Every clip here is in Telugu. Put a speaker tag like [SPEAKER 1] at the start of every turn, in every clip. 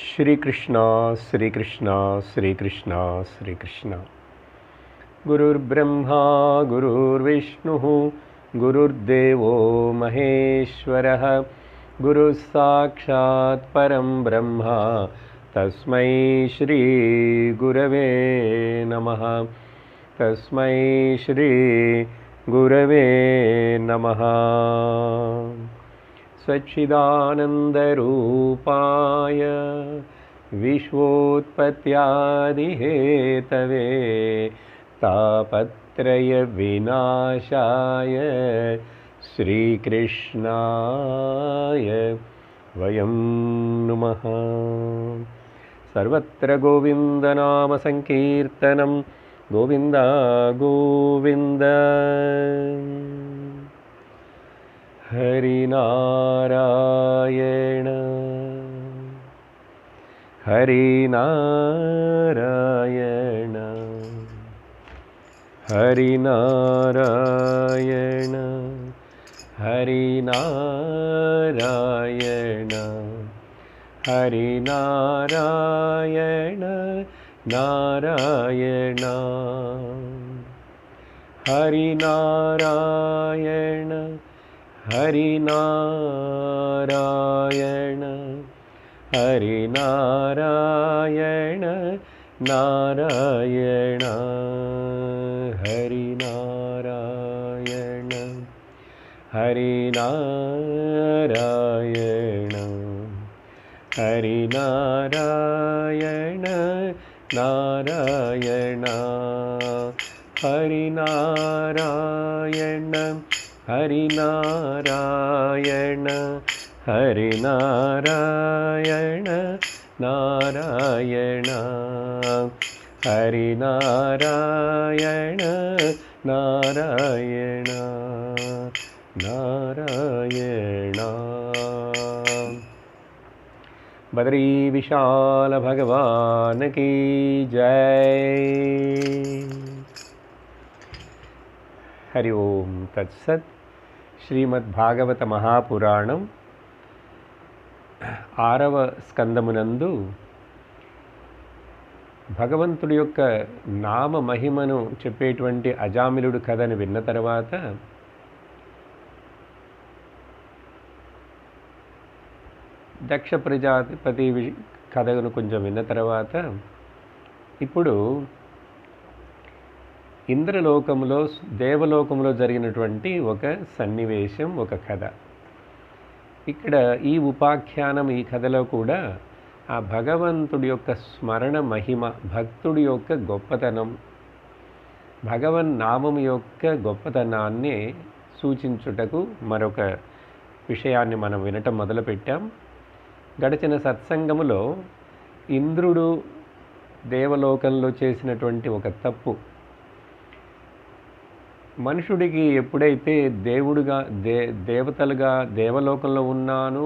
[SPEAKER 1] श्री कृष्ण श्री कृष्ण श्री कृष्ण श्री कृष्ण। गुरुर्ब्रह्मा गुरुर्विष्णुः गुरुर्देवो महेश्वरः गुरुः साक्षात् परं ब्रह्म तस्मै श्री गुरवे नमः। तस्मै श्री गुरवे नमः। सच्चिदानन्दरूपाय विश्वोत्पत्त्यादिहेतवे तापत्रयविनाशाय श्रीकृष्णाय वयं नुमः। सर्वत्र गोविन्दनामसङ्कीर्तनं गोविन्द गोविन्द। हरिनारायण हरिनारायण हरिनारायण हरिनारायण हरिनारायण नारायण हरिनारायण हरिनारायण हरिनारायण नारायण हरिनारायण हरिनारायण हरिनारायण नारायण हरिनारायण हरिनारायण हरिनारायण नारायण हरिनारायण नारायण नारायण। बद्री विशाल भगवान की जय। हरि ओम तत्सत्। శ్రీమద్భాగవత మహాపురాణం 6వ స్కందమునందు భగవంతుడి యొక్క నామ మహిమను చెప్పేటువంటి అజామిలుడు కథను విన్న తర్వాత దక్ష ప్రజాపతి కథను కొంచెం విన్న తర్వాత ఇప్పుడు ఇంద్రలోకంలో దేవలోకంలో జరిగినటువంటి ఒక సన్నివేశం, ఒక కథ. ఇక్కడ ఈ ఉపాఖ్యానం, ఈ కథలో కూడా ఆ భగవంతుడి యొక్క స్మరణ మహిమ, భక్తుడి యొక్క గొప్పతనం, భగవన్ నామం యొక్క గొప్పతనాన్ని సూచించుటకు మరొక విషయాన్ని మనం వినటం మొదలుపెట్టాం. గడిచిన సత్సంగములో ఇంద్రుడు దేవలోకంలో చేసినటువంటి ఒక తప్పు, మనుషుడికి ఎప్పుడైతే దేవుడుగా దేవతలుగా దేవలోకంలో ఉన్నాను,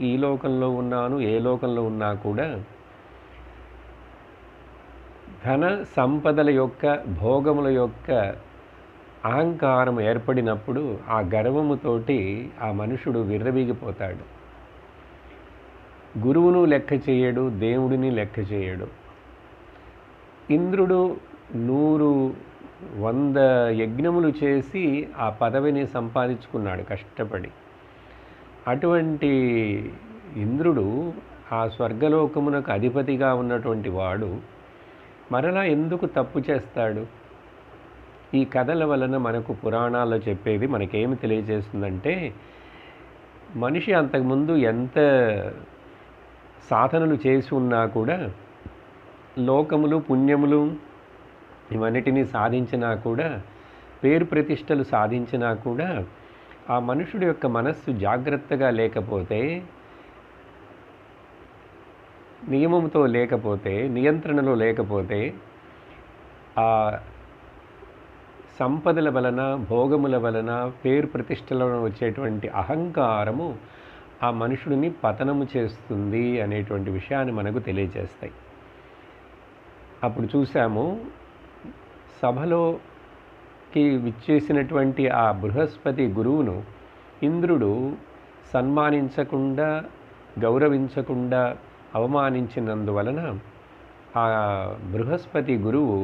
[SPEAKER 1] ఈ లోకంలో ఉన్నాను, ఏ లోకంలో ఉన్నా కూడా ధన సంపదల యొక్క, భోగముల యొక్క అహంకారం ఏర్పడినప్పుడు ఆ గర్వముతోటి ఆ మనుషుడు విర్రవీగిపోతాడు. గురువును లెక్క చేయడు, దేవుడిని లెక్క చేయడు. ఇంద్రుడు 100 యజ్ఞములు చేసి ఆ పదవిని సంపాదించుకున్నాడు కష్టపడి. అటువంటి ఇంద్రుడు, ఆ స్వర్గలోకమునకు అధిపతిగా ఉన్నటువంటి వాడు మరలా ఎందుకు తప్పు చేస్తాడు? ఈ కథల వలన మనకు పురాణాల్లో చెప్పేది మనకేమి తెలియజేస్తుందంటే, మనిషి అంతకుముందు ఎంత సాధనలు చేసి ఉన్నా కూడా, లోకములు పుణ్యములు ఇవన్నిటినీ సాధించినా కూడా, పేరు ప్రతిష్టలు సాధించినా కూడా, ఆ మనుషుడి యొక్క మనస్సు జాగ్రత్తగా లేకపోతే, నియమంతో లేకపోతే, నియంత్రణలో లేకపోతే, ఆ సంపదల వలన, భోగముల వలన, పేరు ప్రతిష్టల వలన వచ్చేటువంటి అహంకారము ఆ మనుషుడిని పతనము చేస్తుంది అనేటువంటి విషయాన్ని మనకు తెలియజేస్తాయి. అప్పుడు చూసాము, సభలోకి విచ్చేసినటువంటి ఆ బృహస్పతి గురువును ఇంద్రుడు సన్మానించకుండా, గౌరవించకుండా అవమానించినందువలన ఆ బృహస్పతి గురువు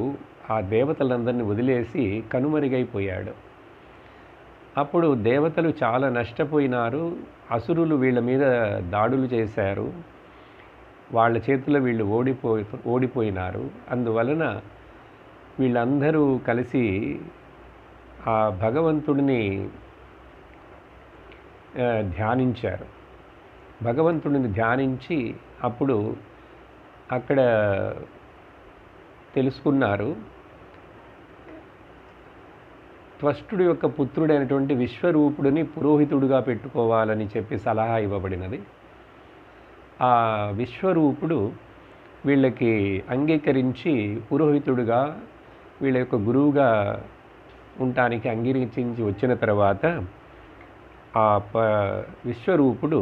[SPEAKER 1] ఆ దేవతలందరినీ వదిలేసి కనుమరుగైపోయాడు. అప్పుడు దేవతలు చాలా నష్టపోయినారు. అసురులు వీళ్ళ మీద దాడులు చేశారు. వాళ్ళ చేతిలో వీళ్ళు ఓడిపోయినారు. అందువలన వీళ్ళందరూ కలిసి ఆ భగవంతుడిని ధ్యానించారు. భగవంతుడిని ధ్యానించి అప్పుడు అక్కడ తెలుసుకున్నారు, త్వష్టుడి యొక్క పుత్రుడైనటువంటి విశ్వరూపుడిని పురోహితుడిగా పెట్టుకోవాలని చెప్పి సలహా ఇవ్వబడినది. ఆ విశ్వరూపుడు వీళ్ళకి అంగీకరించి పురోహితుడిగా వీళ్ళ యొక్క గురువుగా ఉండటానికి అంగీకరించి వచ్చిన తర్వాత ఆ విశ్వరూపుడు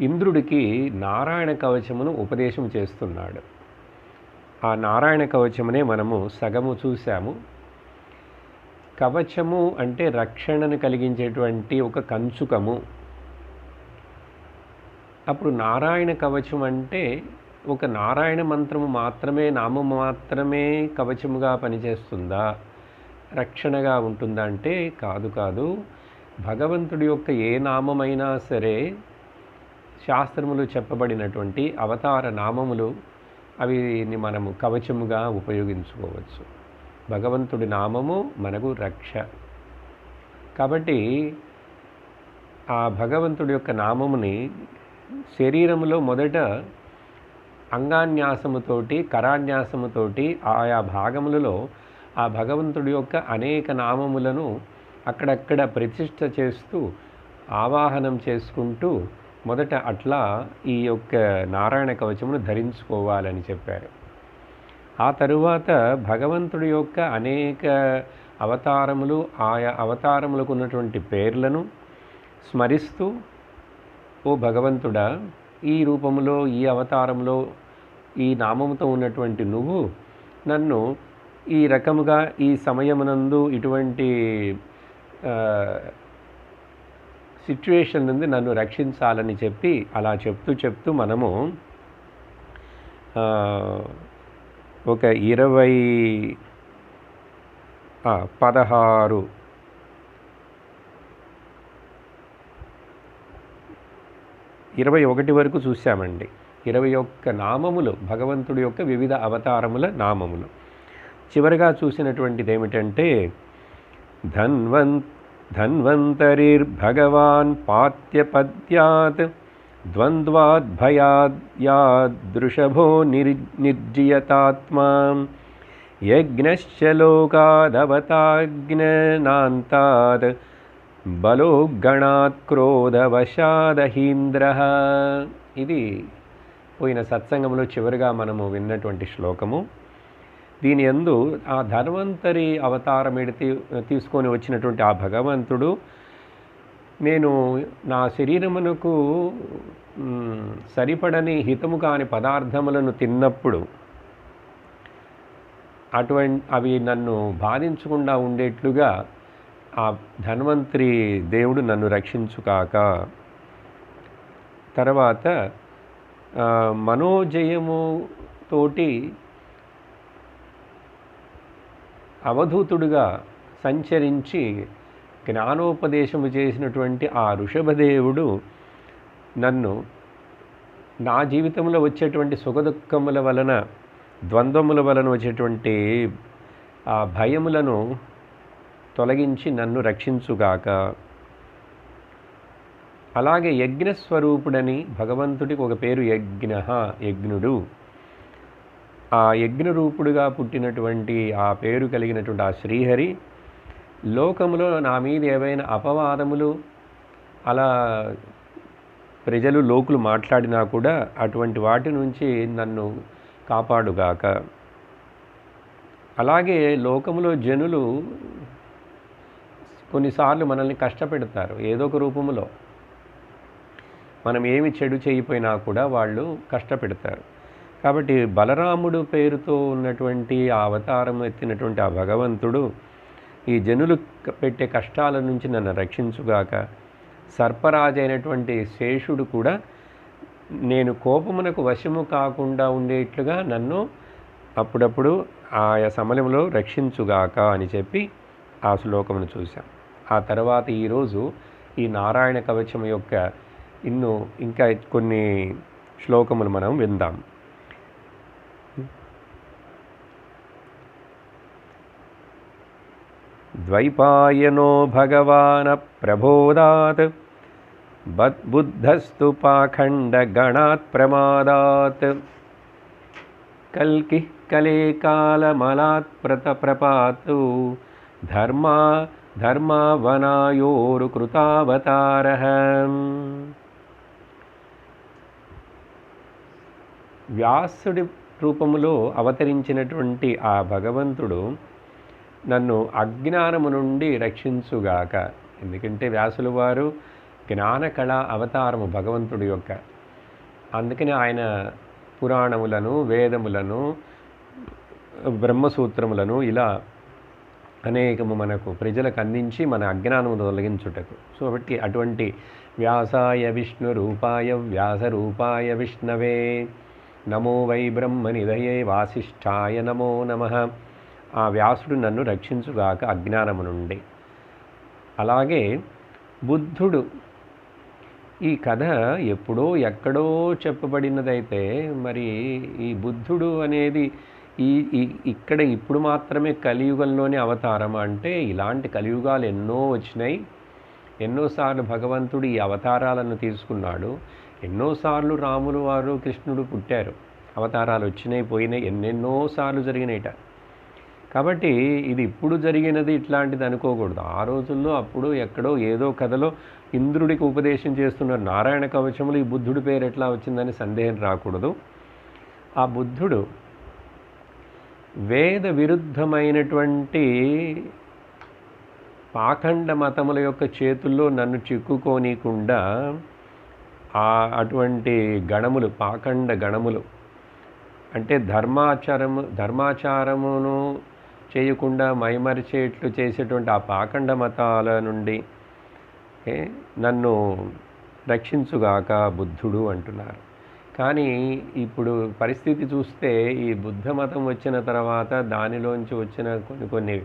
[SPEAKER 1] ఇంద్రుడికి నారాయణ కవచమును ఉపదేశం చేస్తున్నాడు. ఆ నారాయణ కవచమునే మనము సగము చూసాము. కవచము అంటే రక్షణను కలిగించేటువంటి ఒక కంచుకము. అప్పుడు నారాయణ కవచం అంటే ఒక నారాయణ మంత్రము మాత్రమే, నామము మాత్రమే కవచముగా పనిచేస్తుందా, రక్షణగా ఉంటుందా అంటే కాదు. భగవంతుడి యొక్క ఏ నామమైనా సరే శాస్త్రములు చెప్పబడినటువంటి అవతార నామములు అవిని మనము కవచముగా ఉపయోగించుకోవచ్చు. భగవంతుడి నామము మనకు రక్ష. కాబట్టి ఆ భగవంతుడి యొక్క నామముని శరీరములో మొదట అంగాన్యాసముతోటి కరాన్యాసముతోటి ఆయా భాగములలో ఆ భగవంతుడి యొక్క అనేక నామములను అక్కడక్కడ ప్రతిష్ఠ చేస్తూ ఆవాహనం చేసుకుంటూ మొదట అట్లా ఈ యొక్క నారాయణ కవచమును ధరించుకోవాలని చెప్పారు. ఆ తరువాత భగవంతుడి యొక్క అనేక అవతారములు, ఆయా అవతారములకు ఉన్నటువంటి పేర్లను స్మరిస్తూ, ఓ భగవంతుడా, ఈ రూపములో, ఈ అవతారంలో, ఈ నామముతో ఉన్నటువంటి నువ్వు నన్ను ఈ రకముగా ఈ సమయమునందు ఇటువంటి సిచ్యువేషన్ నుండి నన్ను రక్షించాలని చెప్పి అలా చెప్తూ మనము ఒక 21 వరకు చూశామండి. 21 నామములు భగవంతుడి యొక్క వివిధ అవతారముల నామములు. చివరిగా చూసినటువంటిది ఏమిటంటే ధన్వంతరిర్భగవాన్ పాత్యపద్యాత్ ద్వంద్వాద్భయాద్యాదృషభో నిర్జియతాత్మా యజ్ఞశ్చ లోకాదవతాజ్ఞనాంతాద్ బలోగణాత్ క్రోధవశాదహీంద్రః. ఇది పోయిన సత్సంగంలో చివరిగా మనము విన్నటువంటి శ్లోకము. దీని యందు ఆ ధన్వంతరి అవతారం తీసుకొని వచ్చినటువంటి ఆ భగవంతుడు, నేను నా శరీరమునకు సరిపడని హితము కాని పదార్థములను తిన్నప్పుడు అవి నన్ను బాధించకుండా ఉండేట్లుగా ఆ ధన్వంతరి దేవుడు నన్ను రక్షించుకాక. తర్వాత మనోజయము తోటి అవధూతుడుగా సంచరించి జ్ఞానోపదేశము చేసినటువంటి ఆ ఋషభదేవుడు నన్ను నా జీవితంలో వచ్చేటువంటి సుఖదుఖముల వలన, ద్వంద్వముల వలన వచ్చేటువంటి ఆ భయములను తొలగించి నన్ను రక్షించుగాక. అలాగే యజ్ఞస్వరూపుడని భగవంతుడికి ఒక పేరు యజ్ఞుడు. ఆ యజ్ఞరూపుడుగా పుట్టినటువంటి ఆ పేరు కలిగినటువంటి ఆ శ్రీహరి లోకములో నా మీద ఏవైనా అపవాదములు అలా ప్రజలు లోకులు మాట్లాడినా కూడా అటువంటి వాటి నుంచి నన్ను కాపాడుగాక. అలాగే లోకములో జనులు కొన్నిసార్లు మనల్ని కష్టపెడతారు ఏదో ఒక రూపములో. మనం ఏమి చెడు చేయకపోయినా కూడా వాళ్ళు కష్టపెడతారు. కాబట్టి బలరాముడు పేరుతో ఉన్నటువంటి ఆ అవతారం ఎత్తినటువంటి ఆ భగవంతుడు ఈ జనులు పెట్టే కష్టాల నుంచి నన్ను రక్షించుగాక. సర్పరాజు అయినటువంటి శేషుడు కూడా నేను కోపమునకు వశము కాకుండా ఉండేట్లుగా నన్ను అప్పుడప్పుడు ఆయా సమయంలో రక్షించుగాక అని చెప్పి ఆ శ్లోకమును చూశాం. ఆ తర్వాత ఈరోజు ఈ నారాయణ కవచం యొక్క ఇంకా కొన్ని శ్లోకములు మనం విందాం. ద్వైపాయనో భగవాన ప్రబోధాత్ బుద్ధస్తు పాఖండ గణాత్ ప్రమాదాత్ కల్కి కలే కాలమలాత్ ప్రపాతు ధర్మావనాయోరు కృతావతారః. వ్యాసుడి రూపములో అవతరించినటువంటి ఆ భగవంతుడు నన్ను అజ్ఞానము నుండి రక్షించుగాక. ఎందుకంటే వ్యాసుల వారు జ్ఞానకళ అవతారము భగవంతుడి యొక్క. అందుకని ఆయన పురాణములను, వేదములను, బ్రహ్మసూత్రములను ఇలా అనేకము మనకు ప్రజలకు అందించి మన అజ్ఞానమును తొలగించుటకు. సో కాబట్టి అటువంటి వ్యాసాయ విష్ణు రూపాయ వ్యాస రూపాయ విష్ణవే నమో వై బ్రహ్మనిధయే వాసిష్ఠాయ నమో నమః. ఆ వ్యాసుడు నన్ను రక్షించుగాక అజ్ఞానము నుండి. అలాగే బుద్ధుడు, ఈ కథ ఎప్పుడో ఎక్కడో చెప్పబడినదైతే మరి ఈ బుద్ధుడు అనేది ఇక్కడ ఇప్పుడు మాత్రమే కలియుగంలోనే అవతారం అంటే, ఇలాంటి కలియుగాలు ఎన్నో వచ్చినాయి. ఎన్నోసార్లు భగవంతుడు ఈ అవతారాలను తీసుకున్నాడు. ఎన్నోసార్లు రాములు వారు, కృష్ణుడు పుట్టారు, అవతారాలు వచ్చినాయి పోయినాయి, ఎన్నెన్నోసార్లు జరిగినాయిట. కాబట్టి ఇది ఇప్పుడు జరిగినది ఇట్లాంటిది అనుకోకూడదు. ఆ రోజుల్లో అప్పుడు ఎక్కడో ఏదో కథలో ఇంద్రుడికి ఉపదేశం చేస్తున్నారు. నారాయణ కవచములు ఈ బుద్ధుడి పేరు ఎట్లా వచ్చిందని సందేహం రాకూడదు. ఆ బుద్ధుడు వేద విరుద్ధమైనటువంటి పాఖండ మతముల యొక్క చేతుల్లో నన్ను చిక్కుకోనీయకుండా అటువంటి గణములు, పాఖండ గణములు అంటే ధర్మాచారమును చేయకుండా మైమరిచేట్లు చేసేటువంటి ఆ పాఖండ మతాల నుండి నన్ను రక్షించుగాక బుద్ధుడు అంటున్నారు. కానీ ఇప్పుడు పరిస్థితి చూస్తే ఈ బుద్ధ మతం వచ్చిన తర్వాత దానిలోంచి వచ్చిన కొన్ని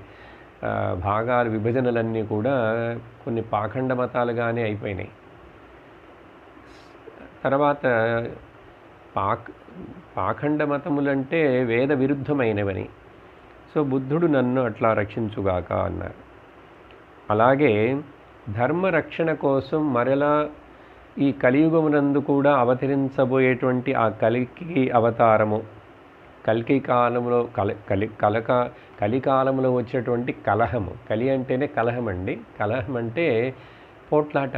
[SPEAKER 1] భాగాలు, విభజనలన్నీ కూడా కొన్ని పాఖండ మతాలుగానే అయిపోయినాయి. తర్వాత పాఖండ మతములంటే వేద విరుద్ధమైనవని. సో బుద్ధుడు నన్ను అట్లా రక్షించుగాక అన్నారు. అలాగే ధర్మ రక్షణ కోసం మరలా ఈ కలియుగమునందు కూడా అవతరించబోయేటువంటి ఆ కలికి అవతారము, కల్కి కాలంలో కలికాలంలో వచ్చేటువంటి కలహము. కలి అంటేనే కలహం అండి. కలహం అంటే పోట్లాట,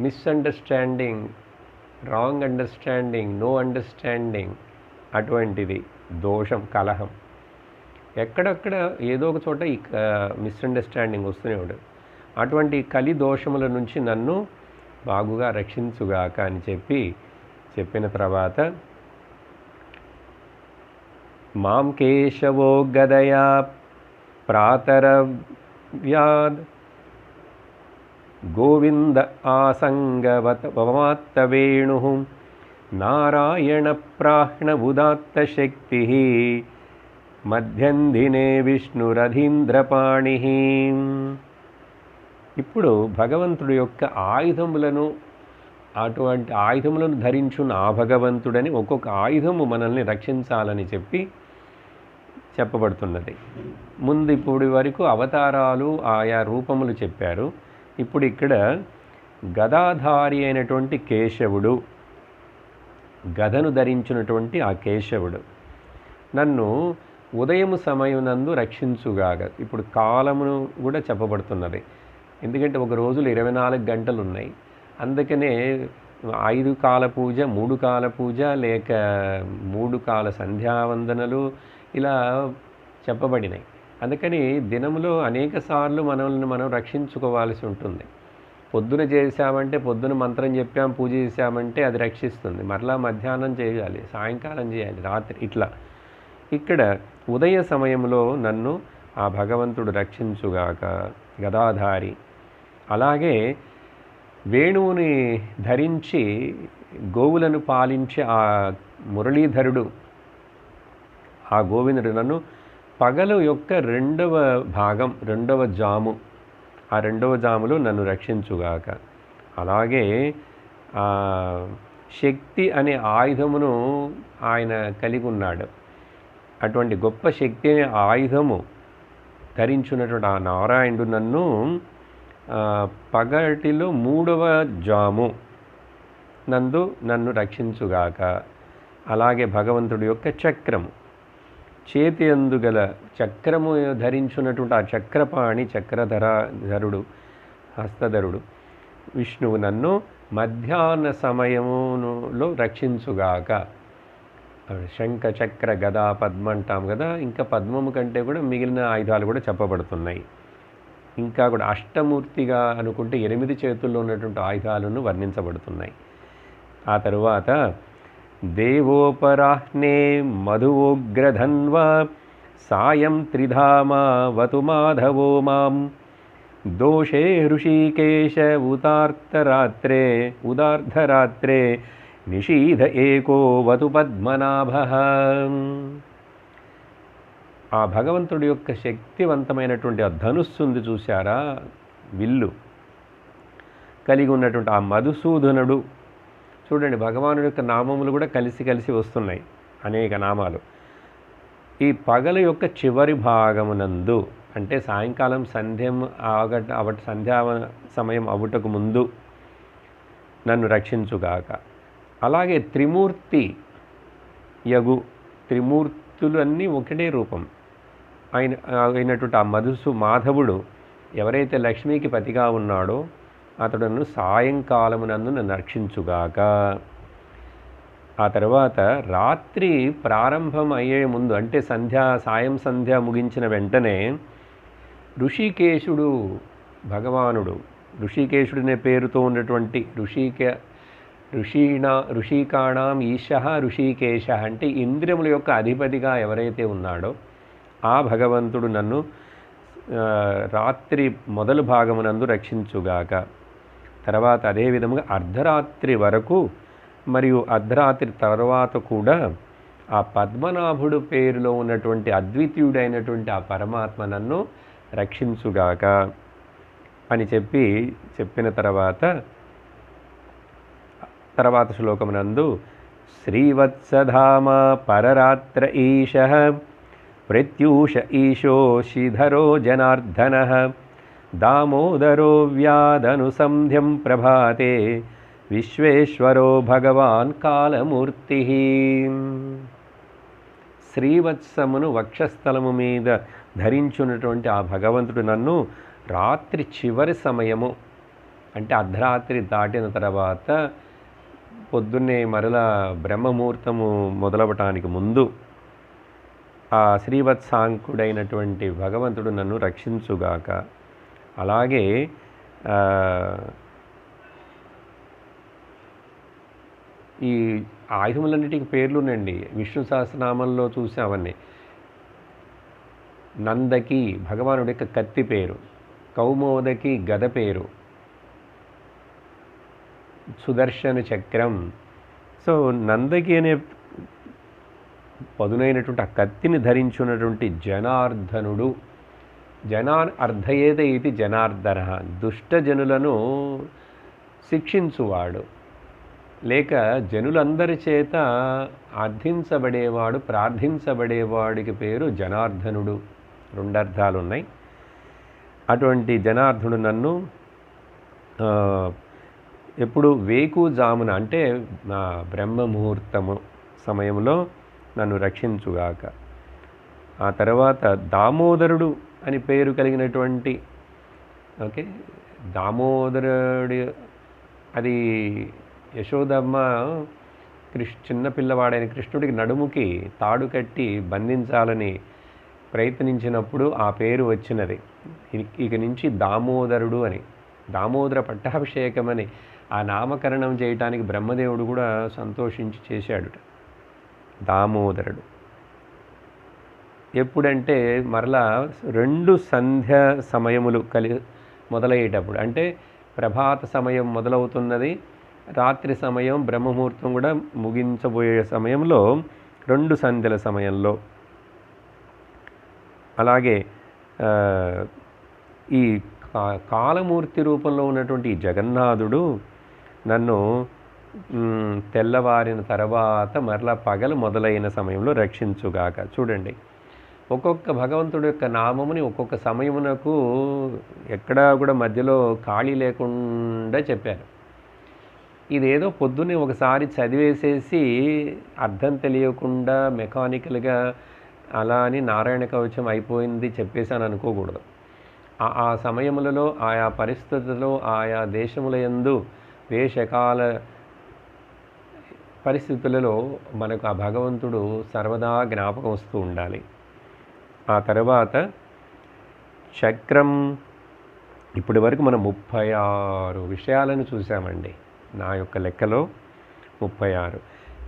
[SPEAKER 1] misunderstanding, wrong understanding, no understanding, అటువంటిది దోషం, కలహం. ఎక్కడెక్కడ ఏదో ఒక చోట ఈ మిస్అండర్స్టాండింగ్ వస్తూనే ఉండదు. అటువంటి కలి దోషముల నుంచి నన్ను బాగుగా రక్షించుగాక అని చెప్పిన తర్వాత మాం కేశవో గదయా ప్రాతరవ్యాద్ గోవింద ఆసంగవమాత్త వేణు నారాయణ ప్రాహ్ణ ఉదాత్త శక్తి మధ్యందినే విష్ణురధీంద్రపాణి. ఇప్పుడు భగవంతుడి యొక్క ఆయుధములను, అటువంటి ఆయుధములను ధరించున్న ఆ భగవంతుడని ఒక్కొక్క ఆయుధము మనల్ని రక్షించాలని చెప్పబడుతున్నది. ముందు ఇప్పుడు వరకు అవతారాలు, ఆయా రూపములు చెప్పారు. ఇప్పుడు ఇక్కడ గదాధారి అయినటువంటి కేశవుడు, గదను ధరించినటువంటి ఆ కేశవుడు నన్ను ఉదయము సమయమునందు రక్షించుగాక. ఇప్పుడు కాలమును కూడా చెప్పబడుతున్నది. ఎందుకంటే ఒక రోజులో 24 గంటలు ఉన్నాయి. అందుకనే 5 కాల పూజ, 3 కాల పూజ, లేక 3 కాల సంధ్యావందనలు ఇలా చెప్పబడినాయి. అందుకని దినములో అనేక సార్లు మనల్ని మనం రక్షించుకోవాల్సి ఉంటుంది. పొద్దున చేసామంటే, పొద్దున మంత్రం చెప్పాం, పూజ చేసామంటే అది రక్షిస్తుంది. మరలా మధ్యాహ్నం చేయాలి, సాయంకాలం చేయాలి, రాత్రి, ఇట్లా. ఇక్కడ ఉదయ సమయంలో నన్ను ఆ భగవంతుడు రక్షించుగాక, గదాధారి. అలాగే వేణువుని ధరించి గోవులను పాలించే ఆ మురళీధరుడు, ఆ గోవిందుడు నన్ను పగలు యొక్క రెండవ భాగం, రెండవ జాము, ఆ రెండవ జాములో నన్ను రక్షించుగాక. అలాగే శక్తి అనే ఆయుధమును ఆయన కలిగి ఉన్నాడు. అటువంటి గొప్ప శక్తి అనే ఆయుధము ధరించున్నటువంటి ఆ నారాయణుడు నన్ను పగటిలో 3వ జాము నందు నన్ను రక్షించుగాక. అలాగే భగవంతుడి యొక్క చక్రము, చేతి అందుగల చక్రము ధరించున్నటువంటి ఆ చక్రపాణి, చక్రధరుడు, హస్తధరుడు విష్ణువు నన్ను మధ్యాహ్న సమయములో రక్షించుగాక. శంఖ, చక్ర, గద, పద్మ అంటాం కదా. ఇంకా పద్మము కంటే కూడా మిగిలిన ఆయుధాలు కూడా చెప్పబడుతున్నాయి. ఇంకా కూడా అష్టమూర్తిగా అనుకుంటే 8 చేతుల్లో ఉన్నటువంటి ఆయుధాలను వర్ణించబడుతున్నాయి. ఆ తరువాత దేవోపరాహ్నే మధువోగ్రధన్వ సాయం త్రిధామా వతు మాధవో మాం దోషే హృషీకేశ ఉదార్ధరాత్రే నిషీధ ఏకో వతు పద్మనాభః. ఆ భగవంతుడి యొక్క శక్తివంతమైనటువంటి ఆ ధనుస్సు ఉంది చూశారా, విల్లు కలిగి ఉన్నటువంటి ఆ మధుసూదనుడు. చూడండి, భగవానుడి యొక్క నామములు కూడా కలిసి కలిసి వస్తున్నాయి, అనేక నామాలు. ఈ పగల యొక్క చివరి భాగమునందు, అంటే సాయంకాలం సంధ్యా సమయం అవుటకు ముందు నన్ను రక్షించుగాక. అలాగే త్రిమూర్తి యగు, త్రిమూర్తులు అన్నీ ఒకటే రూపం అయినటువంటి ఆ మాధవుడు ఎవరైతే లక్ష్మీకి పతిగా ఉన్నాడో అతడు నన్ను సాయంకాలమునందు నన్ను రక్షించుగాక. ఆ తర్వాత రాత్రి ప్రారంభం అయ్యే ముందు, అంటే సాయం సంధ్య ముగించిన వెంటనే ఋషికేశుడు భగవానుడు, ఋషికేశుడనే పేరుతో ఉన్నటువంటి ఋషికాణం ఈశ ఋషికేశ, అంటే ఇంద్రియముల యొక్క అధిపతిగా ఎవరైతే ఉన్నాడో ఆ భగవంతుడు నన్ను రాత్రి మొదలు భాగమునందు రక్షించుగాక. తర్వాత అదేవిధంగా అర్ధరాత్రి వరకు మరియు అర్ధరాత్రి తర్వాత కూడా ఆ పద్మనాభుడు పేరులో ఉన్నటువంటి అద్వితీయుడైనటువంటి ఆ పరమాత్మ నన్ను రక్షించుగాక అని చెప్పిన తర్వాత శ్లోకమునందు శ్రీవత్సధామ పరరాత్ర ఈశః ప్రత్యూష ఈశో శ్రీధరో జనార్దనః దామోదరో వ్యాధనుసంధ్యం ప్రభాతే విశ్వేశ్వరో భగవాన్ కాలమూర్తి. శ్రీవత్సమును వక్షస్థలము మీద ధరించున్నటువంటి ఆ భగవంతుడు నన్ను రాత్రి చివరి సమయము, అంటే అర్ధరాత్రి దాటిన తర్వాత పొద్దున్నే మరలా బ్రహ్మముహూర్తము మొదలవటానికి ముందు ఆ శ్రీవత్సాంకుడైనటువంటి భగవంతుడు నన్ను రక్షించుగాక. అలాగే ఈ ఆయుధములన్నిటికీ పేర్లు ఉన్నాయండి. విష్ణు సహస్రనామంలో చూసామన్నీ. నందకి భగవానుడి యొక్క కత్తి పేరు, కౌమోదకి గద పేరు, సుదర్శన చక్రం. సో నందకి అనే పదునైనటువంటి ఆ కత్తిని ధరించున్నటువంటి జనార్దనుడు, అర్ధయేత ఇది జనార్దన, దుష్టజనులను శిక్షించువాడు, లేక జనులందరి చేత అర్థించబడేవాడు, ప్రార్థించబడేవాడికి పేరు జనార్దనుడు. 2 అర్థాలు ఉన్నాయి. అటువంటి జనార్దనుడు నన్ను ఎప్పుడు వేకుజామున, అంటే నా బ్రహ్మముహూర్తము సమయంలో నన్ను రక్షించుగాక. ఆ తర్వాత దామోదరుడు అని పేరు కలిగినటువంటి దామోదరుడు, అది యశోదమ్మ చిన్నపిల్లవాడైన కృష్ణుడికి నడుముకి తాడు కట్టి బంధించాలని ప్రయత్నించినప్పుడు ఆ పేరు వచ్చినది. ఇక నుంచి దామోదరుడు అని, దామోదర పట్టాభిషేకమని ఆ నామకరణం చేయటానికి బ్రహ్మదేవుడు కూడా సంతోషించి చేశాడు. దామోదరుడు ఎప్పుడంటే మరలా 2 సంధ్య సమయములు మొదలయ్యేటప్పుడు, అంటే ప్రభాత సమయం మొదలవుతున్నది, రాత్రి సమయం బ్రహ్మముహూర్తం కూడా ముగించబోయే సమయంలో 2 సంధ్యల సమయంలో, అలాగే ఈ కాలమూర్తి రూపంలో ఉన్నటువంటి ఈ జగన్నాథుడు నన్ను తెల్లవారిన తర్వాత మరలా పగలు మొదలైన సమయంలో రక్షించుగాక. చూడండి, ఒక్కొక్క భగవంతుడి యొక్క నామముని ఒక్కొక్క సమయమునకు ఎక్కడా కూడా మధ్యలో ఖాళీ లేకుండా చెప్పారు. ఇదేదో పొద్దున్నే ఒకసారి చదివేసేసి అర్థం తెలియకుండా మెకానికల్గా అలా అని నారాయణ కవచం అయిపోయింది చెప్పేసాను అనుకోకూడదు. ఆ సమయములలో, ఆయా పరిస్థితులలో, ఆయా దేశముల యందు దేశకాల పరిస్థితులలో మనకు ఆ భగవంతుడు సర్వదా జ్ఞాపకం వస్తూ ఉండాలి. ఆ తర్వాత చక్రం, ఇప్పటి వరకు మనం 36 విషయాలను చూసామండి. నా యొక్క లెక్కలో 36.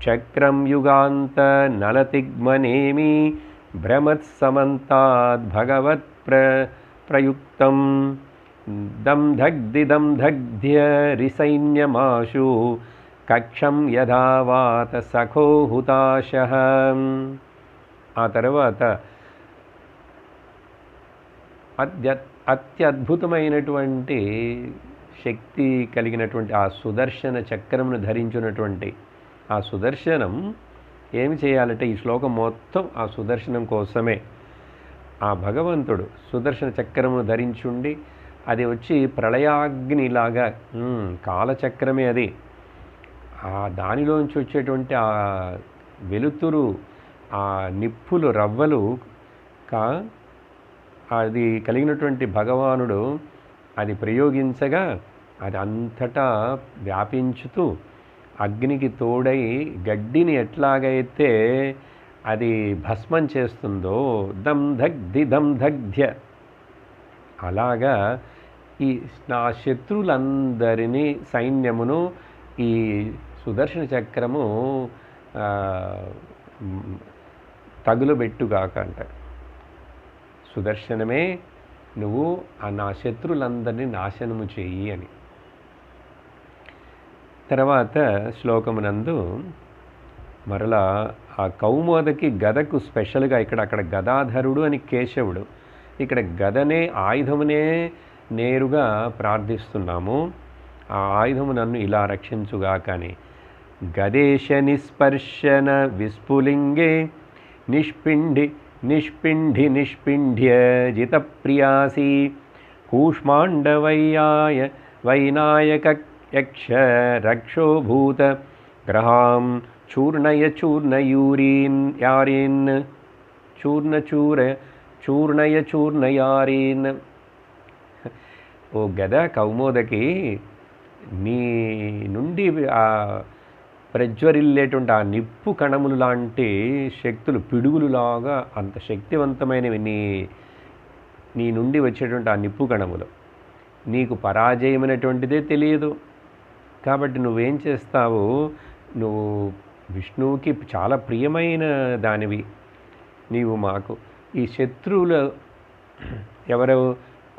[SPEAKER 1] చక్రం యుగాంత నలతిగ్మనేమి భ్రమత్సమంతాద్ భగవత్ ప్రయుక్తం దంధగ్దిదం దగ్ధ్య రిసైన్యమాశు కక్షం యథావాత సఖో హుతాశః. ఆ తర్వాత అత్యద్భుతమైనటువంటి శక్తి కలిగినటువంటి ఆ సుదర్శన చక్రమును ధరించినటువంటి ఆ సుదర్శనం ఏమి చేయాలంటే, ఈ శ్లోకం మొత్తం ఆ సుదర్శనం కోసమే. ఆ భగవంతుడు సుదర్శన చక్రమును ధరించుండి అది వచ్చి ప్రళయాగ్నిలాగా, కాలచక్రమే అది. ఆ దానిలోంచి వచ్చేటువంటి ఆ వెలుతురు, ఆ నిప్పులు రవ్వలు అది కలిగినటువంటి భగవానుడు అది ప్రయోగించగా అది అంతటా వ్యాపించుతూ అగ్నికి తోడై గడ్డిని ఎట్లాగైతే అది భస్మం చేస్తుందో, దం దగ్ధ్య, అలాగా ఈ నా శత్రువులందరినీ సైన్యమును ఈ సుదర్శన చక్రము తగులుబెట్టుగాక అంటారు. సుదర్శనమే నువ్వు నా శత్రువులందరినీ నాశనము చెయ్యి అని. తర్వాత శ్లోకమునందు మరలా ఆ కౌమోదకి గదకు స్పెషల్గా అక్కడ గదాధరుడు అని కేశవుడు, ఇక్కడ గదనే ఆయుధమునే నేరుగా ప్రార్థిస్తున్నాము. ఆ ఆయుధము నన్ను ఇలా రక్షించుగాకని. గదేశ నిస్పర్శన విస్ఫులింగే నిష్పింఢ్య జితప్రియాసి కూష్మాండవయ్యాయ వైనాయక యక్ష రక్షోభూత గ్రహాం చూర్ణయ చూర్ణయారీన్. ఓ గద కౌమోదకి, నీ నుండి ఆ ప్రజ్వరిల్లేటువంటి ఆ నిప్పు కణములు లాంటి శక్తులు, పిడుగులులాగా అంత శక్తివంతమైనవి నీ నుండి వచ్చేటువంటి ఆ నిప్పు కణములు. నీకు పరాజయమైనటువంటిదే తెలియదు. కాబట్టి నువ్వేం చేస్తావు, నువ్వు విష్ణువుకి చాలా ప్రియమైన దానివి. నీవు మాకు ఈ శత్రువులు ఎవరు,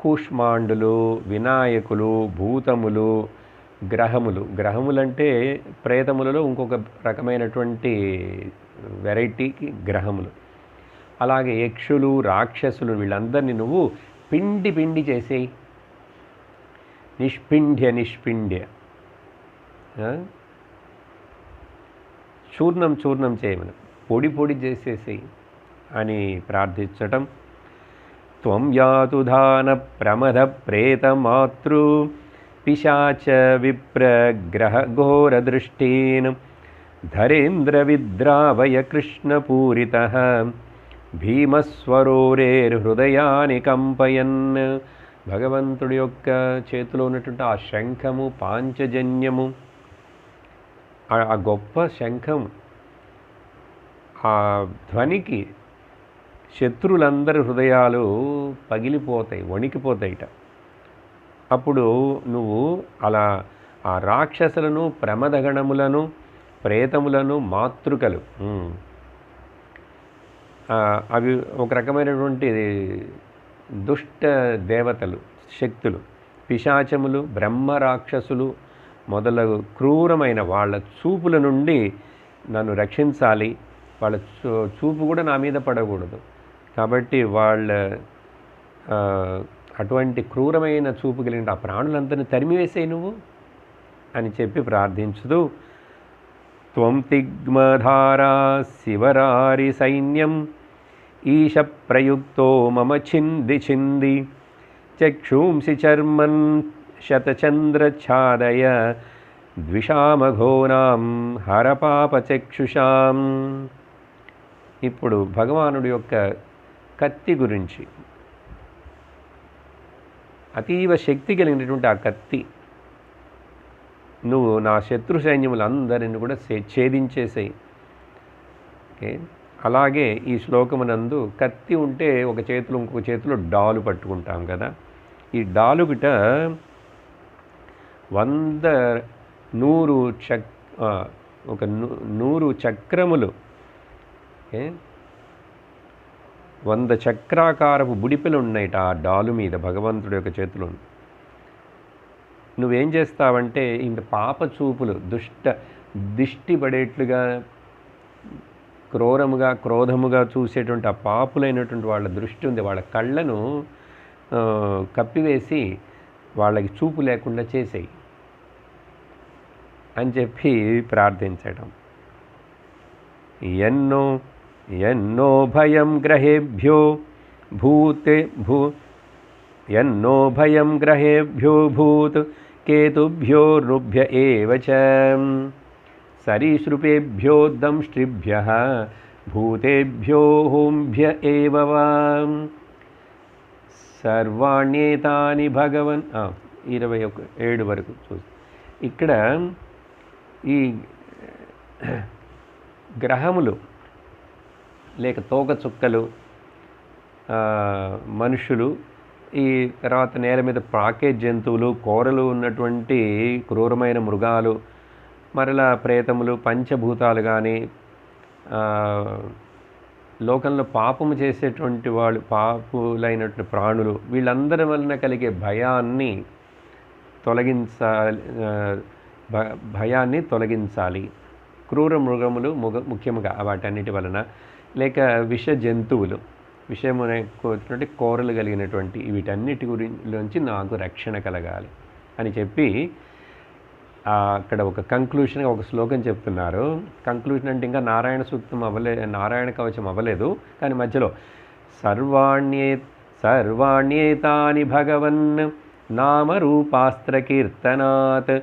[SPEAKER 1] కూష్మాండులు, వినాయకులు, భూతములు, గ్రహములంటే ప్రేతములలో ఇంకొక రకమైనటువంటి వెరైటీకి గ్రహములు. అలాగే యక్షులు, రాక్షసులు, వీళ్ళందరినీ నువ్వు పిండి చేసేయి. నిష్పిండ్య చూర్ణం చేయమని, పొడి చేసేసేయి అని ప్రార్థించటం. త్వం యాతుధాన ప్రమద ప్రేత మాతృ పిశాచ విప్రగ్రహ ఘోర దృష్టీన్ ధరేంద్ర విద్రావయ కృష్ణపూరితః భీమస్వరోరేర్హృదయాని కంపయన్. భగవంతుడి యొక్క చేతిలో ఉన్నటువంటి ఆ శంఖము, పాంచజన్యము, ఆ గొప్ప శంఖం, ఆ ధ్వనికి శత్రువులందరి హృదయాలు పగిలిపోతాయి, వణికిపోతాయిట. అప్పుడు నువ్వు అలా ఆ రాక్షసులను, ప్రమదగణములను, ప్రేతములను, మాతృకలు, అవి ఒక రకమైనటువంటి దుష్ట దేవతలు, శక్తులు, పిశాచములు, బ్రహ్మ రాక్షసులు మొదలగు క్రూరమైన వాళ్ళ చూపుల నుండి నన్ను రక్షించాలి. వాళ్ళ చూపు కూడా నా మీద పడకూడదు. కాబట్టి వాళ్ళ అటువంటి క్రూరమైన చూపు కలిగిన ఆ ప్రాణులందరినీ తరిమివేసేయి నువ్వు అని చెప్పి ప్రార్థించుతూ, త్వం తిగ్మధారా శివరారి సైన్యం ఈశ ప్రయుక్తో మమ చింది చింది చక్షూంసి చర్మన్ శతచంద్రఛాదయ ద్విషామఘోనాం హరపాపచక్షుషాం. ఇప్పుడు భగవానుడి యొక్క కత్తి గురించి, అతీవ శక్తి కలిగినటువంటి ఆ కత్తి, నువ్వు నా శత్రు సైన్యములందరిని కూడా ఛేదించేసేయి. ఓకే, అలాగే ఈ శ్లోకమునందు కత్తి ఉంటే ఒక చేతిలో ఇంకొక చేతిలో డాలు పట్టుకుంటాం కదా. ఈ డాలుగిట 100 చక్రములు, 100 చక్రాకారపు బుడిపెలు ఉన్నాయిట ఆ డాలు మీద భగవంతుడి యొక్క చేతిలో. నువ్వేం చేస్తావంటే ఇంత పాప చూపులు, దిష్టి పడేట్లుగా, క్రోధముగా చూసేటువంటి ఆ పాపులైనటువంటి వాళ్ళ దృష్టి ఉంది, వాళ్ళ కళ్ళను కప్పివేసి వాళ్ళకి చూపు లేకుండా చేసేయి అని చెప్పి ప్రార్థించడం. ఎన్నో భయం గ్రహేభ్యో భూత్ కేతుభ్యో రుభ్య ఏవ చ సరీసృపేభ్యో దంష్ట్రిభ్యః భూతేభ్యో హోంభ్య ఏవ వా సర్వాణ్యేతాని భగవన్. 27 వరకు చూసి ఇక్కడ ఈ గ్రహములు లేక తోకచుక్కలు, మనుషులు, ఈ తర్వాత నేల మీద ప్రాకే జంతువులు, కోరలు ఉన్నటువంటి క్రూరమైన మృగాలు, మరలా ప్రేతములు, పంచభూతాలు కానీ, లోకంలో పాపము చేసేటువంటి వాళ్ళు, పాపులైనటువంటి ప్రాణులు, వీళ్ళందరి వలన కలిగే భయాన్ని తొలగించాలి. క్రూర మృగములు ముఖ్యంగా వాటన్నిటి వలన, లేక విష జంతువులు, విషయమైనటువంటి కోరలు కలిగినటువంటి వీటన్నిటి గురించి నాకు రక్షణ కలగాలి అని చెప్పి అక్కడ ఒక కంక్లూషన్గా ఒక శ్లోకం చెప్తున్నారు. కంక్లూషన్ అంటే ఇంకా నారాయణ సూక్తం నారాయణ కవచం అవ్వలేదు, కానీ మధ్యలో సర్వాణ్యేతాని భగవన్ నామరూపాస్త్ర కీర్తనాత్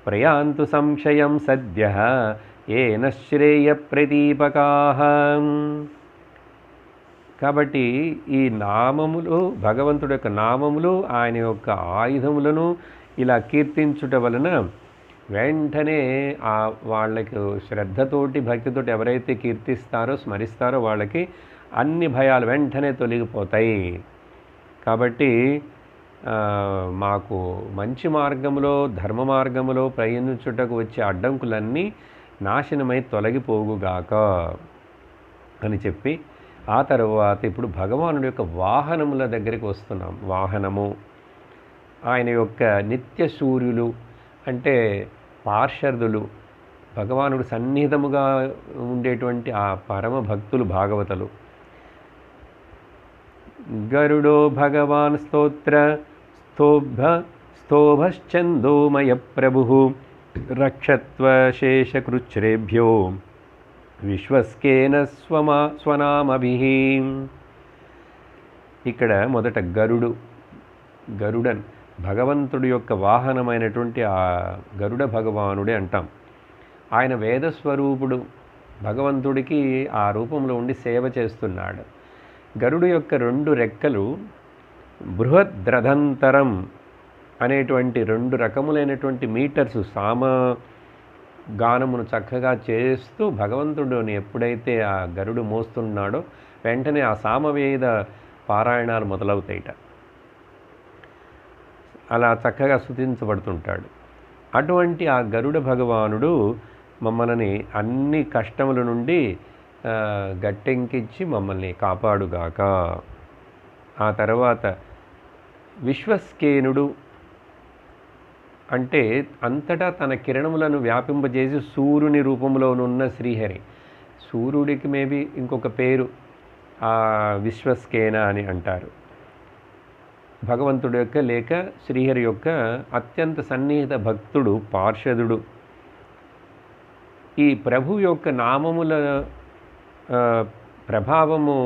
[SPEAKER 1] ప్రయాంతు సంశయం సద్యః ఏన శ్రేయ ప్రదీపకాః. కాబట్టి ఈ నామములు, భగవంతుడి యొక్క నామములు, ఆయన యొక్క ఆయుధములను ఇలా కీర్తించుట వలన వెంటనే వాళ్ళకి శ్రద్ధతోటి, భక్తితోటి ఎవరైతే కీర్తిస్తారో, స్మరిస్తారో వాళ్ళకి అన్ని భయాలు వెంటనే తొలగిపోతాయి. కాబట్టి మాకు మంచి మార్గములో, ధర్మ మార్గములో ప్రయాణించుటకు వచ్చే అడ్డంకులన్నీ నాశనమై తొలగిపోగుగాక అని చెప్పి, ఆ తర్వాత ఇప్పుడు భగవానుడి యొక్క వాహనముల దగ్గరికి వస్తున్నాం. వాహనము, ఆయన యొక్క నిత్య సూర్యులు అంటే పార్షదులు, భగవానుడు సన్నిహితముగా ఉండేటువంటి ఆ పరమ భక్తులు, భాగవతలు. గరుడో భగవాన్ స్తోభశ్చందోమయ ప్రభు రక్షత్వ శేషకృచ్ఛ్రేభ్యో విశ్వస్కేన స్వనామభిః. ఇక్కడ మొదట గరుడన్ భగవంతుడి యొక్క వాహనమైనటువంటి ఆ గరుడ భగవానుడే అంటాం. ఆయన వేదస్వరూపుడు, భగవంతుడికి ఆ రూపంలో ఉండి సేవ చేస్తున్నాడు. గరుడు యొక్క 2 రెక్కలు బృహద్రథంతరం అనేటువంటి 2 రకములైనటువంటి మీటర్స్ గానమును చక్కగా చేస్తూ భగవంతుడిని ఎప్పుడైతే ఆ గరుడు మోస్తున్నాడో వెంటనే ఆ సామవేద పారాయణాలు మొదలవుతాయిట. అలా చక్కగా స్తుతించబడుతుంటాడు. అటువంటి ఆ గరుడ భగవానుడు మమ్మల్ని అన్ని కష్టముల నుండి గట్టెంకించి మమ్మల్ని కాపాడుగాక. ఆ తర్వాత విశ్వస్కేనుడు అంటే అంతటా తన కిరణములను వ్యాపింపజేసి సూర్యుని రూపంలోనున్న శ్రీహరి. సూర్యుడికి మేబీ ఇంకొక పేరు విశ్వస్కేన అని అంటారు. భగవంతుడి యొక్క లేక శ్రీహరి యొక్క అత్యంత సన్నిహిత భక్తుడు, పార్షదుడు. ఈ ప్రభు యొక్క నామముల ప్రభావము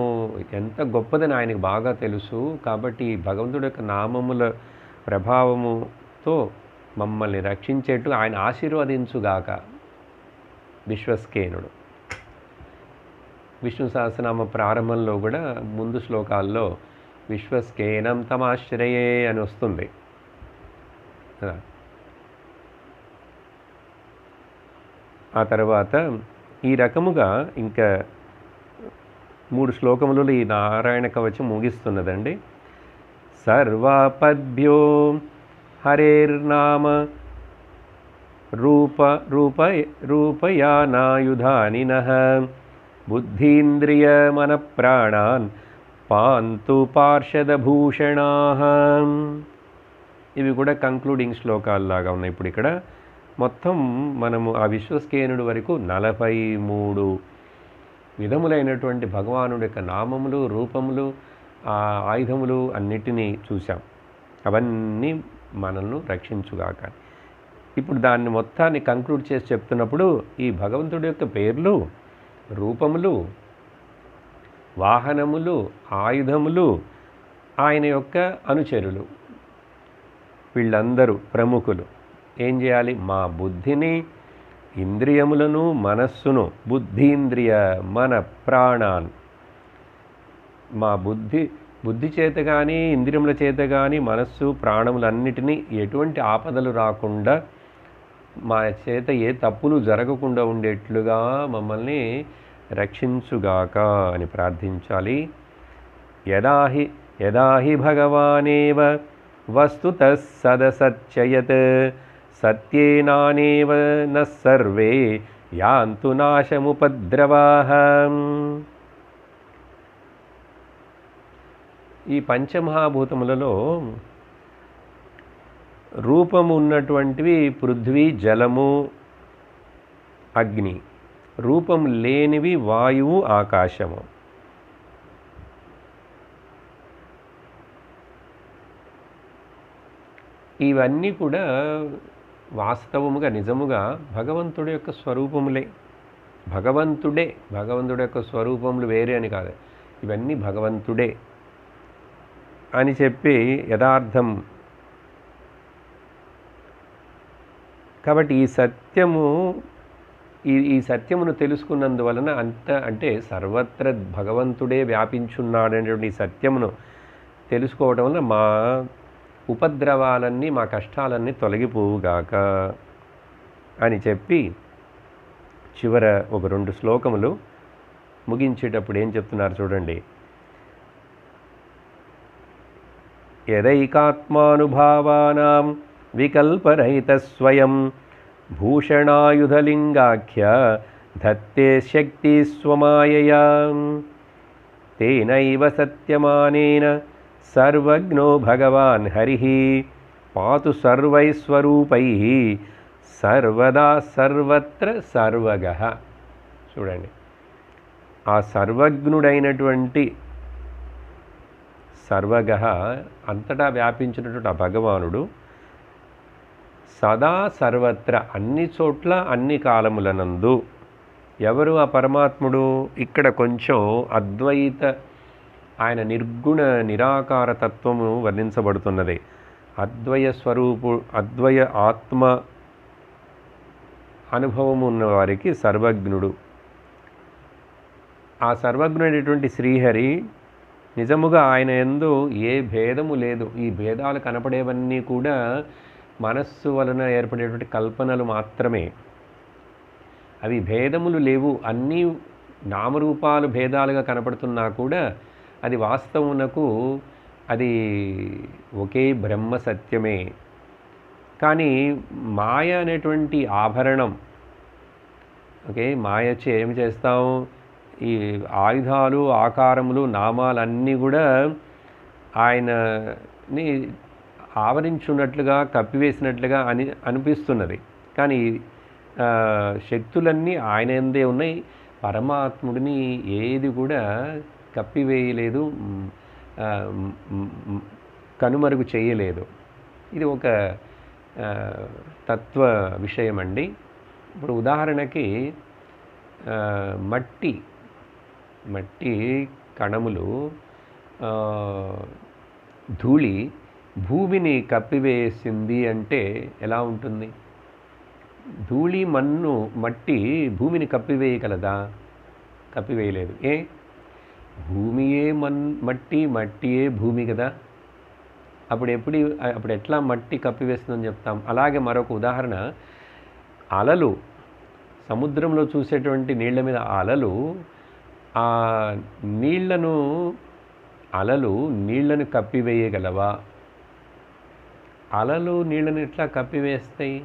[SPEAKER 1] ఎంత గొప్పదని ఆయనకు బాగా తెలుసు. కాబట్టి భగవంతుడి యొక్క నామముల ప్రభావముతో మమ్మల్ని రక్షించేట్టు ఆయన ఆశీర్వదించుగాక. విశ్వస్కేనుడు. విష్ణు సహస్రనామ ప్రారంభంలో కూడా ముందు శ్లోకాల్లో విశ్వస్కేనం తమాశ్రయే అని వస్తుంది. ఆ తర్వాత ఈ రకముగా ఇంకా 3 శ్లోకములలో ఈ నారాయణ కవచం ముగిస్తున్నదండి. సర్వాపద్భ్యో హరేర్నామ రూపయానాయుధానినః బుద్ధీంద్రియ మన ప్రాణాన్ పాంతు పార్షదభూషణాః. ఇవి కూడా కంక్లూడింగ్ శ్లోకాల్లాగా ఉన్నాయి. ఇప్పుడు ఇక్కడ మొత్తం మనము ఆ విశ్వస్కేనుడి వరకు 43 విధములైనటువంటి భగవానుడి యొక్క నామములు, రూపములు, ఆయుధములు అన్నిటినీ చూసాం. అవన్నీ మనల్ని రక్షించుగాక. ఇప్పుడు దాన్ని మొత్తాన్ని కంక్లూడ్ చేసి చెప్తున్నప్పుడు ఈ భగవంతుడి యొక్క పేర్లు, రూపములు, వాహనములు, ఆయుధములు, ఆయన యొక్క అనుచరులు, వీళ్ళందరూ ప్రముఖులు ఏం చేయాలి? మా బుద్ధిని, ఇంద్రియములను, మనస్సును, బుద్ధీంద్రియ మన ప్రాణాన్, మా బుద్ధి చేత కానీ, ఇంద్రియముల చేత కానీ, మనస్సు, ప్రాణములన్నిటినీ ఎటువంటి ఆపదలు రాకుండా, మా చేత ఏ తప్పులు జరగకుండా ఉండేట్లుగా మమ్మల్ని రక్షించుగాక అని ప్రార్థించాలి. యదాహి భగవానేవ వస్తుతః సదసత్యయత్ సత్యేనానేవ న సర్వే యాంతు నాశముపద్రవాః. ఈ పంచమహాభూతములలో రూపము ఉన్నటువంటివి పృథ్వీ, జలము, అగ్ని. రూపం లేనివి వాయువు, ఆకాశము. ఇవన్నీ కూడా వాస్తవముగా, నిజముగా భగవంతుడి యొక్క స్వరూపములే. భగవంతుడి యొక్క స్వరూపములు వేరే అని కాదు, ఇవన్నీ భగవంతుడే అని చెప్పి యథార్థం. కాబట్టి ఈ సత్యమును తెలుసుకున్నందువలన అంటే సర్వత్ర భగవంతుడే వ్యాపించున్నాడనేటువంటి ఈ సత్యమును తెలుసుకోవడం వల్ల మా ఉపద్రవాలన్నీ, మా కష్టాలన్నీ తొలగిపోవుగాక అని చెప్పి చివర ఒక 2 శ్లోకములు ముగించేటప్పుడు ఏం చెప్తున్నారు చూడండి. యదైకాత్మానుభావానాం వికల్పరహిత స్వయం భూషణాయుధలింగాఖ్య ధత్తే శక్తి స్వమాయయా తేనైవ సత్యమానేన సర్వజ్ఞో భగవాన్ హరిః పాతు సర్వైస్వరూపైః సర్వదా సర్వత్ర సర్వగః. చూడండి, ఆ సర్వజ్ఞుడైనటువంటి సర్వగః అంతటా వ్యాపించినటువంటి ఆ భగవానుడు సదా సర్వత్ర అన్ని చోట్ల అన్ని కాలములనందు. ఎవరు ఆ పరమాత్ముడు? ఇక్కడ కొంచెం అద్వైత, ఆయన నిర్గుణ నిరాకార తత్వము వర్ణించబడుతున్నది. అద్వయ ఆత్మ అనుభవము ఉన్నవారికి సర్వజ్ఞుడు. ఆ సర్వజ్ఞుడైనటువంటి శ్రీహరి నిజముగా ఆయన యందు ఏ భేదము లేదు. ఈ భేదాలు కనపడేవన్నీ కూడా మనస్సు వలన ఏర్పడేటువంటి కల్పనలు మాత్రమే. అవి భేదములు లేవు. అన్నీ నామరూపాలు భేదాలుగా కనపడుతున్నా కూడా అది వాస్తవమునకు అది ఒకే బ్రహ్మ సత్యమే. కానీ మాయ అనేటువంటి ఆభరణం, మాయచే ఏం చేస్తాం? ఈ ఆయుధాలు, ఆకారములు, నామాలన్నీ కూడా ఆయనని ఆవరించున్నట్లుగా కప్పివేసినట్లుగా అనిపిస్తున్నది. కానీ శక్తులన్నీ ఆయన యందే ఉన్నాయి. పరమాత్ముడిని ఏది కూడా కప్పివేయలేదు, కనుమరుగు చేయలేదు. ఇది ఒక తత్వ విషయం అండి. ఇప్పుడు ఉదాహరణకి మట్టి కణములు, ధూళి భూమిని కప్పివేసింది అంటే ఎలా ఉంటుంది? ధూళి, మట్టి భూమిని కప్పివేయగలదా? కప్పివేయలేదు. భూమియే మట్టియే భూమి కదా. అప్పుడు ఎట్లా మట్టి కప్పివేస్తుందని చెప్తాం? అలాగే మరొక ఉదాహరణ, అలలు, సముద్రంలో చూసేటువంటి నీళ్ల మీద అలలు, ఆ నీళ్లను కప్పివేయగలవా? అలలు నీళ్లను ఎట్లా కప్పివేస్తాయి?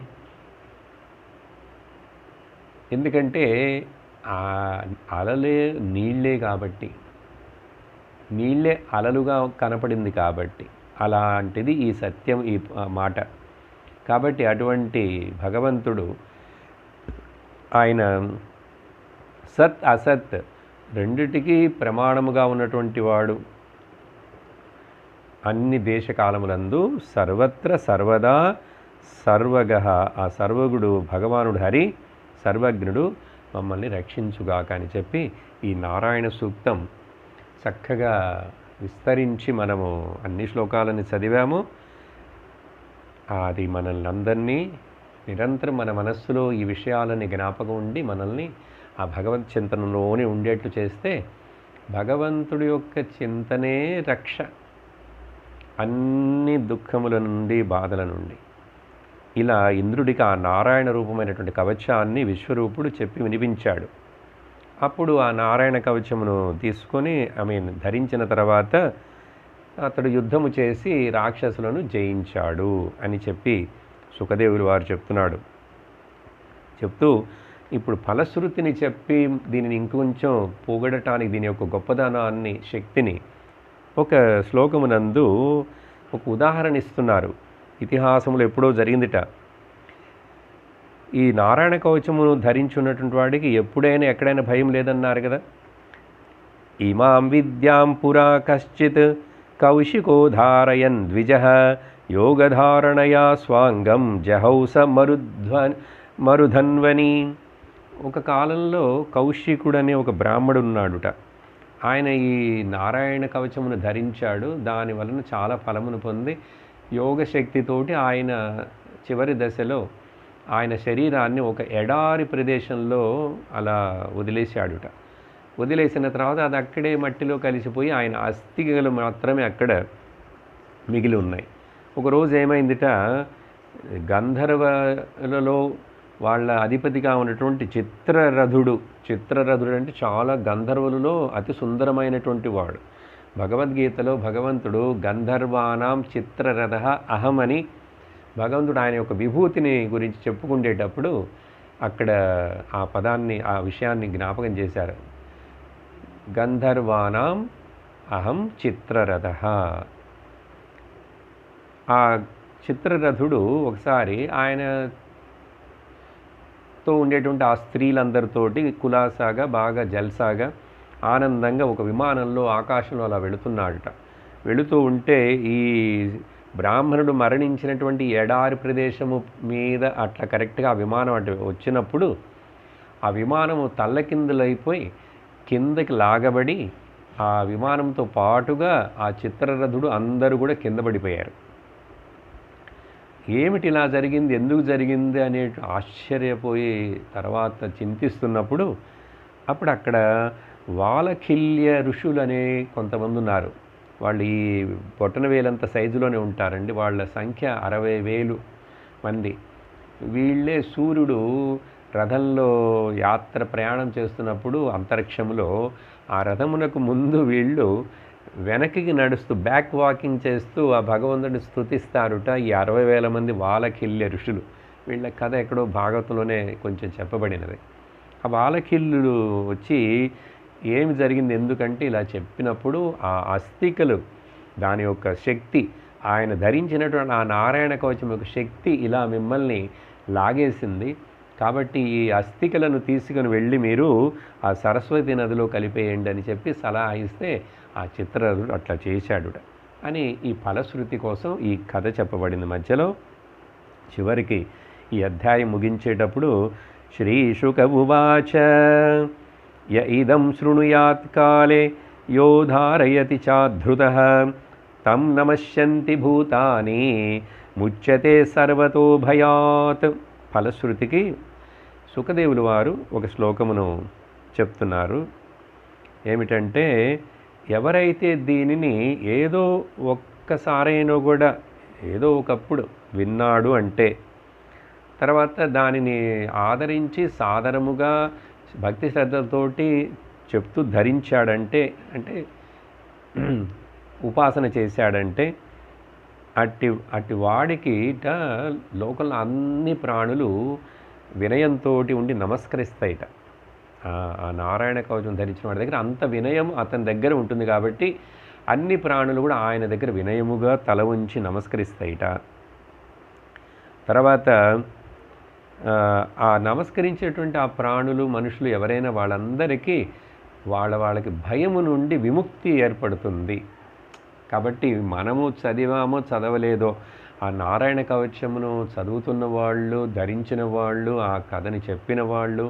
[SPEAKER 1] ఎందుకంటే అలలే నీళ్ళే కాబట్టి, నీళ్ళే అలలుగా కనపడింది కాబట్టి. అలాంటిది ఈ సత్యం, ఈ మాట. కాబట్టి అటువంటి భగవంతుడు ఆయన సత్ అసత్ రెండిటికీ ప్రమాణముగా ఉన్నటువంటి వాడు. అన్ని దేశకాలములందు సర్వత్ర సర్వదా సర్వగః, ఆ సర్వగుడు భగవానుడు హరి సర్వజ్ఞుడు మమ్మల్ని రక్షించుగాక అని చెప్పి ఈ నారాయణ సూక్తం చక్కగా విస్తరించి మనము అన్ని శ్లోకాలని చదివాము. అది మనల్ని అందరినీ నిరంతరం మన మనస్సులో ఈ విషయాలని జ్ఞాపకం ఉండి మనల్ని ఆ భగవత్ చింతనలోనే ఉండేట్లు చేస్తే భగవంతుడి యొక్క చింతనే రక్ష అన్ని దుఃఖముల నుండి, బాధల నుండి. ఇలా ఇంద్రుడికి ఆ నారాయణ రూపమైనటువంటి కవచాన్ని విశ్వరూపుడు చెప్పి వినిపించాడు. అప్పుడు ఆ నారాయణ కవచమును తీసుకొని ధరించిన తర్వాత అతడు యుద్ధము చేసి రాక్షసులను జయించాడు అని చెప్పి సుఖదేవులు వారు చెప్తూ ఇప్పుడు ఫలశ్రుతిని చెప్పి దీనిని ఇంకొంచెం పొగడటానికి, దీని యొక్క గొప్పదనాన్ని, శక్తిని ఒక శ్లోకమునందు ఒక ఉదాహరణ ఇస్తున్నారు. ఇతిహాసంలో ఎప్పుడో జరిగిందిట. ఈ నారాయణ కవచమును ధరించున్నటువంటి వాడికి ఎప్పుడైనా ఎక్కడైనా భయం లేదన్నారు కదా. ఇమాం విద్యాం పురా కశ్చిత్ కౌశికో ధారయన్ ద్విజః యోగధారణయా స్వాంగం జహౌస మరుధన్వని. ఒక కాలంలో కౌశికుడు అనే ఒక బ్రాహ్మడు ఉన్నాడుట. ఆయన ఈ నారాయణ కవచమును ధరించాడు. దాని వలన చాలా ఫలమును పొంది యోగశక్తితోటి ఆయన చివరి దశలో ఆయన శరీరాన్ని ఒక ఎడారి ప్రదేశంలో అలా వదిలేశాడుట. వదిలేసిన తర్వాత అది అక్కడే మట్టిలో కలిసిపోయి ఆయన అస్థికలు మాత్రమే అక్కడ మిగిలి ఉన్నాయి. ఒకరోజు ఏమైందిట, గంధర్వలలో వాళ్ళ అధిపతిగా ఉన్నటువంటి చిత్రరథుడు అంటే చాలా గంధర్వులలో అతి సుందరమైనటువంటి వాడు. భగవద్గీతలో భగవంతుడు గంధర్వానాం చిత్రరథ అహం అని భగవంతుడు ఆయన యొక్క విభూతిని గురించి చెప్పుకునేటప్పుడు అక్కడ ఆ పదాన్ని, ఆ విషయాన్ని జ్ఞాపకం చేశారు. గంధర్వానాం అహం చిత్రరథ. ఆ చిత్రరథుడు ఒకసారి ఆయనతో ఉండేటువంటి ఆ స్త్రీలందరితోటి కులాసాగా, బాగా జల్సాగా, ఆనందంగా ఒక విమానంలో ఆకాశంలో అలా వెళుతూ ఉంటే ఈ బ్రాహ్మణుడు మరణించినటువంటి ఎడారి ప్రదేశము మీద అట్లా కరెక్ట్గా ఆ విమానం అటు వచ్చినప్పుడు ఆ విమానము తల్లకిందులైపోయి కిందకి లాగబడి ఆ విమానంతో పాటుగా ఆ చిత్రరథుడు అందరూ కూడా కింద పడిపోయారు. ఏమిటి ఇలా జరిగింది, ఎందుకు జరిగింది అనే ఆశ్చర్యపోయి తర్వాత చింతిస్తున్నప్పుడు అప్పుడు అక్కడ వాలఖిల్య ఋషులు అనే కొంతమంది ఉన్నారు. వాళ్ళు ఈ బొట్టనవేలంత సైజులోనే ఉంటారండి. వాళ్ళ సంఖ్య 60,000 మంది. వీళ్ళే సూర్యుడు రథంలో ప్రయాణం చేస్తున్నప్పుడు అంతరిక్షంలో ఆ రథమునకు ముందు వీళ్ళు వెనక్కి నడుస్తూ బ్యాక్ వాకింగ్ చేస్తూ ఆ భగవంతుడిని స్తుతిస్తారుట ఈ 60,000 మంది వాలఖిల్య ఋషులు. వీళ్ళ కథ ఎక్కడో భాగవతంలోనే కొంచెం చెప్పబడినది. ఆ వాలఖిల్యులు వచ్చి ఏమి జరిగింది, ఎందుకంటే ఇలా చెప్పినప్పుడు ఆ అస్థికలు, దాని యొక్క శక్తి ఆయన ధరించినటువంటి ఆ నారాయణ కవచం యొక్క శక్తి ఇలా మిమ్మల్ని లాగేసింది. కాబట్టి ఈ అస్థికలను తీసుకుని వెళ్ళి మీరు ఆ సరస్వతి నదిలో కలిపేయండి అని చెప్పి సలహా ఇస్తే ఆ చిత్రరథుడు అట్లా చేశాడు అని ఈ ఫలశ్రుతి కోసం ఈ కథ చెప్పబడింది. మధ్యలో చివరికి ఈ అధ్యాయం ముగించేటప్పుడు శ్రీశుక ఉవాచ య ఇదం శృణుయాత్ కాలే యో ధారయతి చాధృతః తం నమశ్యంతి భూతాని ముచ్యతే సర్వతో భయాత్. ఫలశ్రుతికి సుఖదేవులు వారు ఒక శ్లోకమును చెప్తున్నారు. ఏమిటంటే, ఎవరైతే దీనిని ఏదో ఒక్కసారైనా కూడా ఏదో ఒకప్పుడు విన్నాడు అంటే, తర్వాత దానిని ఆదరించి సాదరముగా భక్తి శ్రద్ధలతోటి చెప్తూ ధరించాడంటే, అంటే ఉపాసన చేశాడంటే, అట్టి వాడికి లోకంలో అన్ని ప్రాణులు వినయంతో ఉండి నమస్కరిస్తాయిట. ఆ నారాయణ కవచం ధరించిన వాడి దగ్గర అంత వినయం అతని దగ్గర ఉంటుంది కాబట్టి అన్ని ప్రాణులు కూడా ఆయన దగ్గర వినయముగా తల ఉంచి నమస్కరిస్తాయిట. తర్వాత ఆ నమస్కరించేటువంటి ఆ ప్రాణులు మనుషులు ఎవరైనా వాళ్ళందరికీ వాళ్ళకి భయము నుండి విముక్తి ఏర్పడుతుంది. కాబట్టి మనము చదివామో చదవలేదో ఆ నారాయణ కవచమును చదువుతున్న వాళ్ళు, ధరించిన వాళ్ళు, ఆ కథని చెప్పిన వాళ్ళు,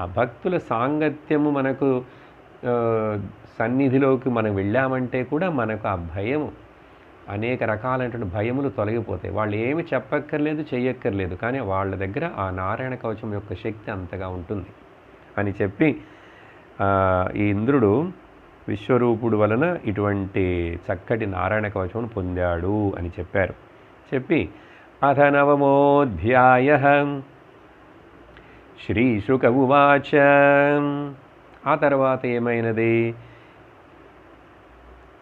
[SPEAKER 1] ఆ భక్తుల సాంగత్యము మనకు సన్నిధిలోకి మనం వెళ్ళామంటే కూడా మనకు ఆ భయము, అనేక రకాలైనటువంటి భయములు తొలగిపోతాయి. వాళ్ళు ఏమి చెప్పక్కర్లేదు, చెయ్యక్కర్లేదు, కానీ వాళ్ళ దగ్గర ఆ నారాయణ కవచం యొక్క శక్తి అంతగా ఉంటుంది అని చెప్పి ఈ ఇంద్రుడు విశ్వరూపుడు వలన ఇటువంటి చక్కటి నారాయణ కవచమును పొందాడు అని చెప్పారు. చెప్పి అథ నవమోऽధ్యాయః శ్రీశుక ఉవాచ. ఆ తర్వాత ఏమైనది?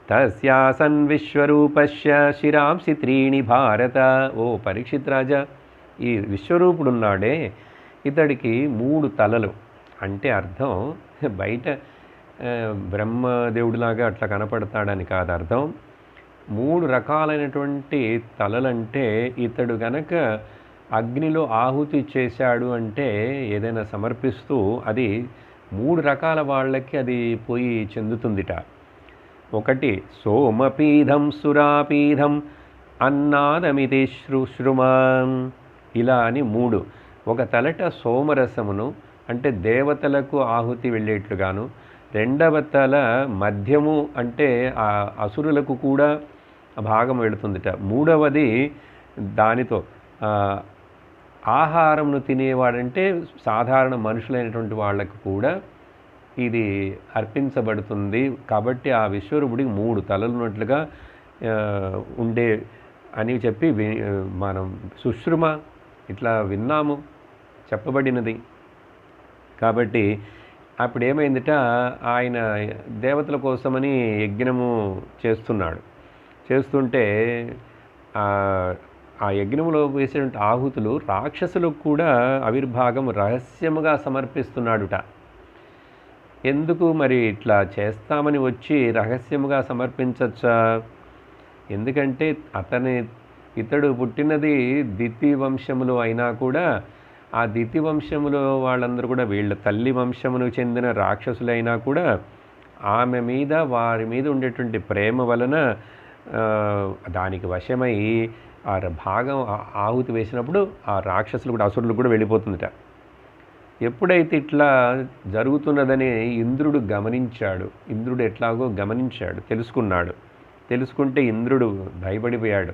[SPEAKER 1] తస్యాసన్ విశ్వరూపస్య శిరాంసి త్రీణి భారత. ఓ పరీక్షిత్ రాజా, ఈ విశ్వరూపుడున్నాడే ఇతడికి 3 తలలు. అంటే అర్థం బయట బ్రహ్మదేవుడిలాగా అట్లా కనపడతాడని కాదు అర్థం. 3 రకాలైనటువంటి తలలంటే ఇతడు గనక అగ్నిలో ఆహుతి చేశాడు అంటే ఏదైనా సమర్పిస్తూ అది 3 రకాల వాళ్ళకి అది పోయి చెందుతుందిట. ఒకటి సోమపీఠం సురాపీఠం అన్నాదమితి శృశ్రుమాం, ఇలా అని 3. ఒక తలట సోమరసమును అంటే దేవతలకు ఆహుతి వెళ్ళేట్లుగాను, రెండవ తల మధ్యము అంటే ఆ అసురులకు కూడా భాగం వెళుతుందిట, మూడవది దానితో ఆహారంను తినేవాడంటే సాధారణ మనుషులైనటువంటి వాళ్ళకు కూడా ఇది అర్పించబడుతుంది. కాబట్టి ఆ విశ్వరూపుడికి 3 తలలు ఉన్నట్లుగా ఉండే అని చెప్పి మనం సుశ్రుమ ఇట్లా విన్నాము, చెప్పబడినది. కాబట్టి అప్పుడు ఏమైందిట, ఆయన దేవతల కోసమని యజ్ఞము చేస్తుంటే ఆ యజ్ఞములో వేసినటువంటి ఆహుతులు రాక్షసులకు కూడా ఆవిర్భాగం రహస్యముగా సమర్పిస్తున్నాడుట. ఎందుకు మరి ఇట్లా చేస్తామని వచ్చి రహస్యముగా సమర్పించచ్చా? ఎందుకంటే ఇతడు పుట్టినది దితి వంశములో అయినా కూడా ఆ దితి వంశములో వాళ్ళందరూ కూడా వీళ్ళ తల్లి వంశమును చెందిన రాక్షసులైనా కూడా ఆమె మీద వారి మీద ఉండేటువంటి ప్రేమ వలన దానికి వశమై ఆ భాగం ఆహుతి వేసినప్పుడు ఆ రాక్షసులు కూడా అసురులు కూడా వెళ్ళిపోతుందిట. ఎప్పుడైతే ఇట్లా జరుగుతున్నదని ఇంద్రుడు గమనించాడు, ఇంద్రుడు ఎట్లాగో గమనించాడు, తెలుసుకుంటే ఇంద్రుడు భయపడిపోయాడు.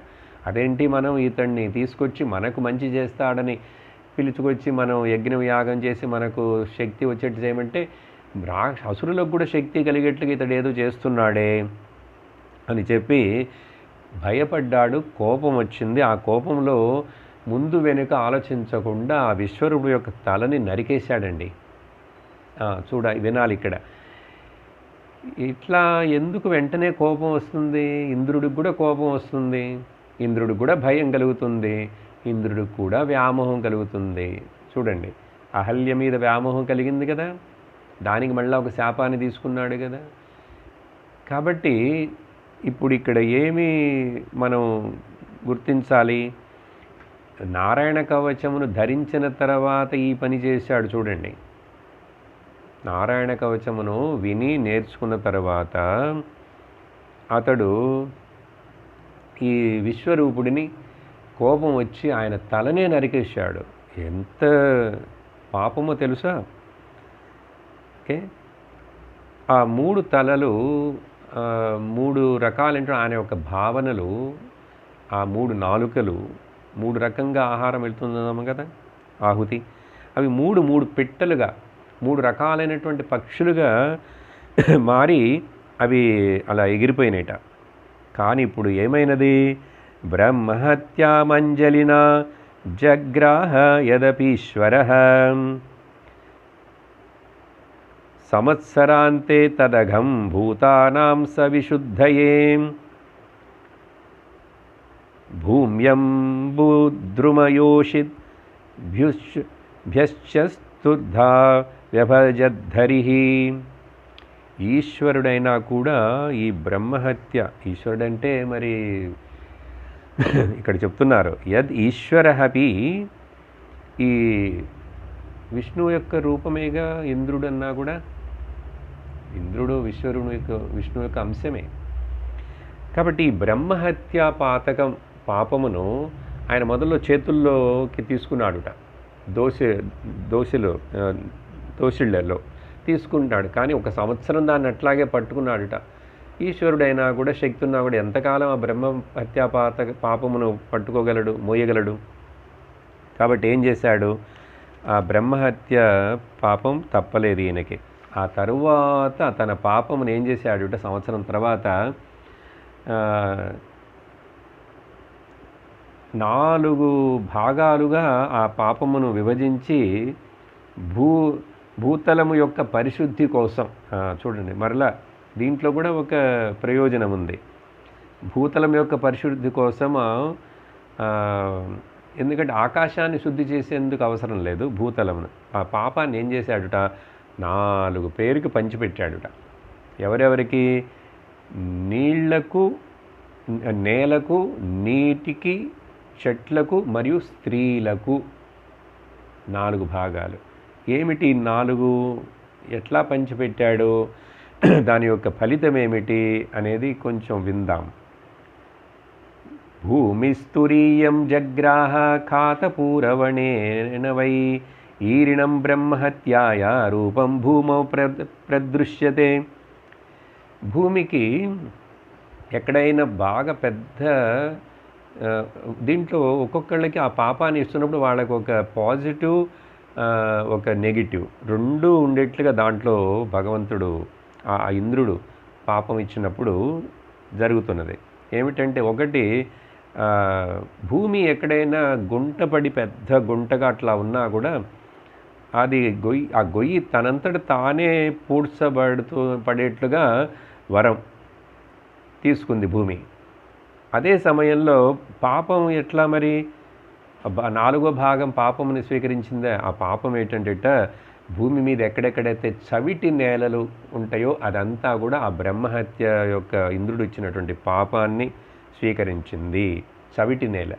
[SPEAKER 1] అదేంటి, మనం ఇతన్ని తీసుకొచ్చి మనకు మంచి చేస్తాడని పిలుచుకొచ్చి మనం యజ్ఞం యాగం చేసి మనకు శక్తి వచ్చేట్టు చేయమంటే అసురులకు కూడా శక్తి కలిగేట్లుగా ఇతడు ఏదో చేస్తున్నాడే అని చెప్పి భయపడ్డాడు. కోపం వచ్చింది. ఆ కోపంలో ముందు వెనుక ఆలోచించకుండా ఆ విశ్వరూపుడు యొక్క తలని నరికేశాడండి. వినాలి ఇక్కడ. ఇట్లా ఎందుకు వెంటనే కోపం వస్తుంది? ఇంద్రుడికి కూడా కోపం వస్తుంది, ఇంద్రుడికి కూడా భయం కలుగుతుంది, ఇంద్రుడికి కూడా వ్యామోహం కలుగుతుంది. చూడండి, అహల్య మీద వ్యామోహం కలిగింది కదా, దానికి మళ్ళీ ఒక శాపాన్ని తీసుకున్నాడు కదా. కాబట్టి ఇప్పుడు ఇక్కడ ఏమి మనం గుర్తించాలి? నారాయణ కవచమును ధరించిన తర్వాత ఈ పని చేశాడు చూడండి. నారాయణ కవచమును విని నేర్చుకున్న తర్వాత అతడు ఈ విశ్వరూపుడిని కోపం వచ్చి ఆయన తలనే నరికేశాడు. ఎంత పాపమో తెలుసా? ఓకే, ఆ 3 తలలు 3 రకాలంటే ఆయన యొక్క భావనలు, ఆ 3 నాలుకలు 3 రకంగా ఆహారం వెళ్తుందన్నాము కదా, ఆహుతి. అవి 3 పెట్టెలుగా 3 రకాలైనటువంటి పక్షులుగా మారి అవి అలా ఎగిరిపోయినాయట. కానీ ఇప్పుడు ఏమైనది? బ్రహ్మహత్యామంజలినా జగ్రాహ యదపీశ్వర సంవత్సరాంతే తదఘం భూతానాం సవిశుద్ధయే భూమ్యం బుద్రుమయోషిత్ భ్యశ్చస్తుర్ధా వ్యభజద్ధరి. ఈశ్వరుడైనా కూడా ఈ బ్రహ్మహత్య, ఈశ్వరుడంటే మరి ఇక్కడ చెప్తున్నారు యద్ ఈశ్వరహపి, ఈ విష్ణువు యొక్క రూపమేగా ఇంద్రుడు అన్నా కూడా. ఇంద్రుడు విష్ణువు యొక్క అంశమే. కాబట్టి ఈ బ్రహ్మహత్య పాపమును ఆయన మొదల్లో చేతుల్లోకి తీసుకున్నాడుట. దోషిళ్లలో తీసుకుంటాడు. కానీ 1 సంవత్సరం దాన్ని అట్లాగే పట్టుకున్నాడుట. ఈశ్వరుడైనా కూడా, శక్తి ఉన్నా కూడా ఎంతకాలం ఆ బ్రహ్మహత్యా పాపమును పట్టుకోగలడు, మోయగలడు? కాబట్టి ఏం చేశాడు? ఆ బ్రహ్మహత్య పాపం తప్పలేదు ఈయనకి. ఆ తరువాత తన పాపమును ఏం చేశాడుట? సంవత్సరం తర్వాత 4 భాగాలుగా ఆ పాపమును విభజించి భూతలము యొక్క పరిశుద్ధి కోసం, చూడండి మరలా దీంట్లో కూడా ఒక ప్రయోజనం ఉంది. భూతలం యొక్క పరిశుద్ధి కోసం, ఎందుకంటే ఆకాశాన్ని శుద్ధి చేసేందుకు అవసరం లేదు భూతలమును. ఆ పాపాన్ని ఏం చేశాడుట? 4 పేరుకి పంచిపెట్టాడుట. ఎవరెవరికి? నీళ్లకు, నేలకు, నీటికి, చెట్లకు మరియు స్త్రీలకు 4 భాగాలు. ఏమిటి 4? ఎట్లా పంచిపెట్టాడు? దాని యొక్క ఫలితం ఏమిటి అనేది కొంచెం విందాం. భూమిస్తురీయం జగ్రాహ ఖాతపూరవణేన వై ఈరిణం బ్రహ్మహత్యాయ రూపం భూమౌ ప్రదృశ్యతే. భూమికి ఎక్కడైనా బాగా పెద్ద, దీంట్లో ఒక్కొక్కళ్ళకి ఆ పాపాన్ని ఇస్తున్నప్పుడు వాళ్ళకి ఒక పాజిటివ్, ఒక నెగిటివ్ 2 ఉండేట్లుగా దాంట్లో భగవంతుడు, ఆ ఇంద్రుడు పాపం ఇచ్చినప్పుడు జరుగుతున్నది. ఏమిటంటే, ఒకటి భూమి ఎక్కడైనా గుంటపడి పెద్ద గుంటగా అట్లా ఉన్నా కూడా అది ఆ గొయ్యి తనంతట తానే పడేట్లుగా వరం తీసుకుంది భూమి. అదే సమయంలో పాపం ఎట్లా మరి 4వ భాగం పాపముని స్వీకరించిందే. ఆ పాపం ఏంటంటే భూమి మీద ఎక్కడెక్కడైతే చవిటి నేలలు ఉంటాయో అదంతా కూడా ఆ బ్రహ్మహత్య యొక్క ఇంద్రుడు ఇచ్చినటువంటి పాపాన్ని స్వీకరించింది. చవిటి నేల.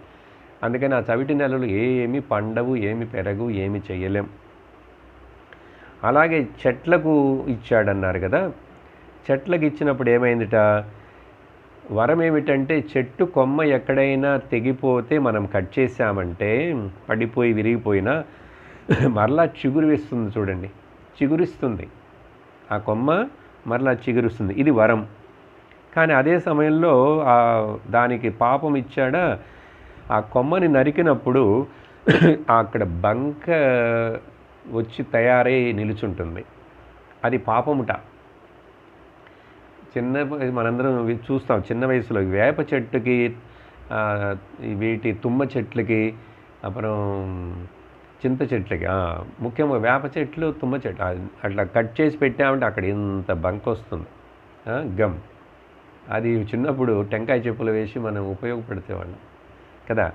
[SPEAKER 1] అందుకని ఆ చవిటి నేలలు ఏమి పండవు, ఏమి పెరగు, ఏమి చెయ్యలేం. అలాగే చెట్లకు ఇచ్చాడన్నారు కదా. చెట్లకు ఇచ్చినప్పుడు ఏమైందిట? వరం ఏమిటంటే, చెట్టు కొమ్మ ఎక్కడైనా తెగిపోతే మనం కట్ చేసామంటే, పడిపోయి విరిగిపోయినా మరలా చిగురు వేస్తుంది. చూడండి, చిగురిస్తుంది ఆ కొమ్మ, మరలా చిగురుస్తుంది. ఇది వరం. కానీ అదే సమయంలో దానికి పాపం ఇచ్చాడా? ఆ కొమ్మని నరికినప్పుడు అక్కడ బంక వచ్చి తయారై నిలుచుంటుంది. అది పాపముట. మనందరం చూస్తాం చిన్న వయసులో వేప చెట్టుకి, వీటి తుమ్మ చెట్లకి, అப்புறம் చింత చెట్లకి, ముఖ్యంగా వేప చెట్లు, తుమ్మ చెట్లు అట్లా కట్ చేసి పెట్టామంటే అక్కడ ఇంత బంక వస్తుంది, గమ్. అది చిన్నప్పుడు టెంకాయ చెప్పులు వేసి మనం ఉపయోగపడితేవాళ్ళం కదా.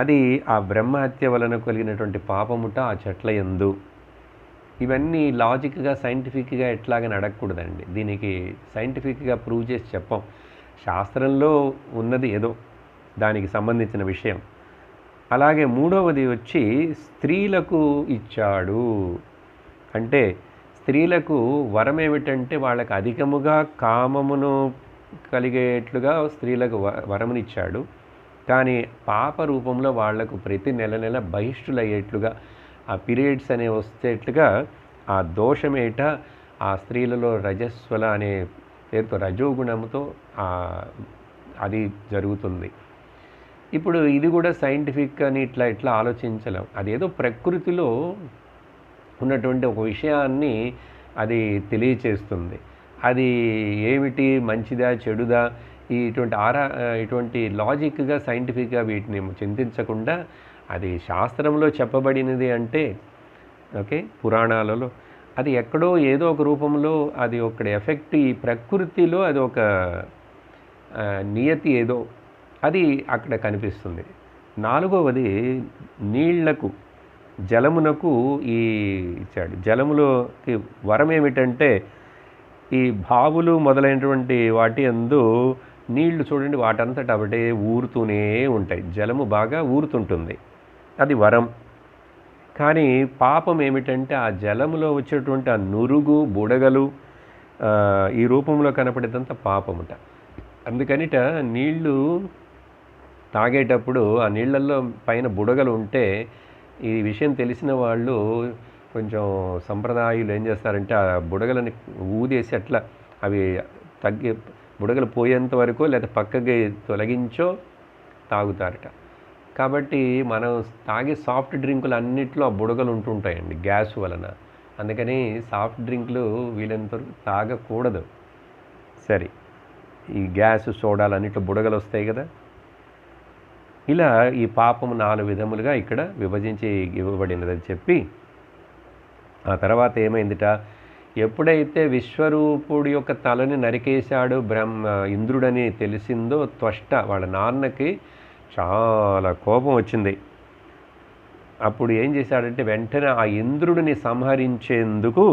[SPEAKER 1] అది ఆ బ్రహ్మహత్య వలన కలిగినటువంటి పాపముట ఆ చెట్ల యందు. ఇవన్నీ లాజిక్గా, సైంటిఫిక్గా ఎట్లాగని అడగకూడదండి. దీనికి సైంటిఫిక్గా ప్రూవ్ చేసి చెప్పం. శాస్త్రంలో ఉన్నది ఏదో దానికి సంబంధించిన విషయం. అలాగే మూడవది వచ్చి స్త్రీలకు ఇచ్చాడు. అంటే స్త్రీలకు వరం ఏమిటంటే వాళ్ళకి అధికముగా కామమును కలిగేట్లుగా స్త్రీలకు వరమునిచ్చాడు. కానీ పాప రూపంలో వాళ్లకు ప్రతి నెల నెల బహిష్టులయ్యేట్లుగా ఆ పీరియడ్స్ అనేవి వచ్చేట్లుగా ఆ దోషమేట ఆ స్త్రీలలో రజస్వల అనే పేరుతో రజోగుణంతో అది జరుగుతుంది. ఇప్పుడు ఇది కూడా సైంటిఫిక్ అని ఇట్లా ఆలోచించలేం. అదేదో ప్రకృతిలో ఉన్నటువంటి ఒక విషయాన్ని అది తెలియచేస్తుంది. అది ఏమిటి, మంచిదా చెడుదా, ఇటువంటి లాజిక్గా సైంటిఫిక్గా వీటిని చింతించకుండా అది శాస్త్రంలో చెప్పబడినది అంటే ఓకే పురాణాలలో అది ఎక్కడో ఏదో ఒక రూపంలో అది ఒక ఎఫెక్ట్ ఈ ప్రకృతిలో అది ఒక నియతి ఏదో అది అక్కడ కనిపిస్తుంది. నాలుగవది నీళ్లకు జలమునకు ఇచ్చాడు. జలములోకి వరం ఏమిటంటే ఈ బావులు మొదలైనటువంటి వాటి యందు నీళ్లు చూడండి వాటంతట అవటే ఊరుతూనే ఉంటాయి. జలము బాగా ఊరుతుంటుంది, అది వరం. కానీ పాపం ఏమిటంటే ఆ జలములో వచ్చేటువంటి ఆ నురుగు బుడగలు ఈ రూపంలో కనపడేదంతా పాపముట. అందుకనిట నీళ్లు తాగేటప్పుడు ఆ నీళ్ళల్లో పైన బుడగలు ఉంటే ఈ విషయం తెలిసిన వాళ్ళు కొంచెం సంప్రదాయాలు ఏం చేస్తారంటే ఆ బుడగలని ఊదేసి అట్లా అవి బుడగలు పోయేంత వరకు లేదా పక్కకి తొలగించో తాగుతారట. కాబట్టి మనం తాగే సాఫ్ట్ డ్రింకులు అన్నిట్లో ఆ బుడగలు ఉంటుంటాయండి గ్యాస్ వలన. అందుకని సాఫ్ట్ డ్రింకులు వీలైనంత వరకు తాగకూడదు. సరే, ఈ గ్యాస్ సోడాలు అన్నిట్లో బుడగలు వస్తాయి కదా. ఇలా ఈ పాపము 4 విధములుగా ఇక్కడ విభజించి ఇవ్వబడినదని చెప్పి ఆ తర్వాత ఏమైందిట, ఎప్పుడైతే విశ్వరూపుడి యొక్క తలని నరికేశాడు ఇంద్రుడని తెలిసిందో త్వష్ట వాళ్ళ నాన్నకి చాలా కోపం వచ్చింది. అప్పుడు ఏం చేశాడంటే వెంటనే ఆ ఇంద్రుడిని సంహరించేందుకు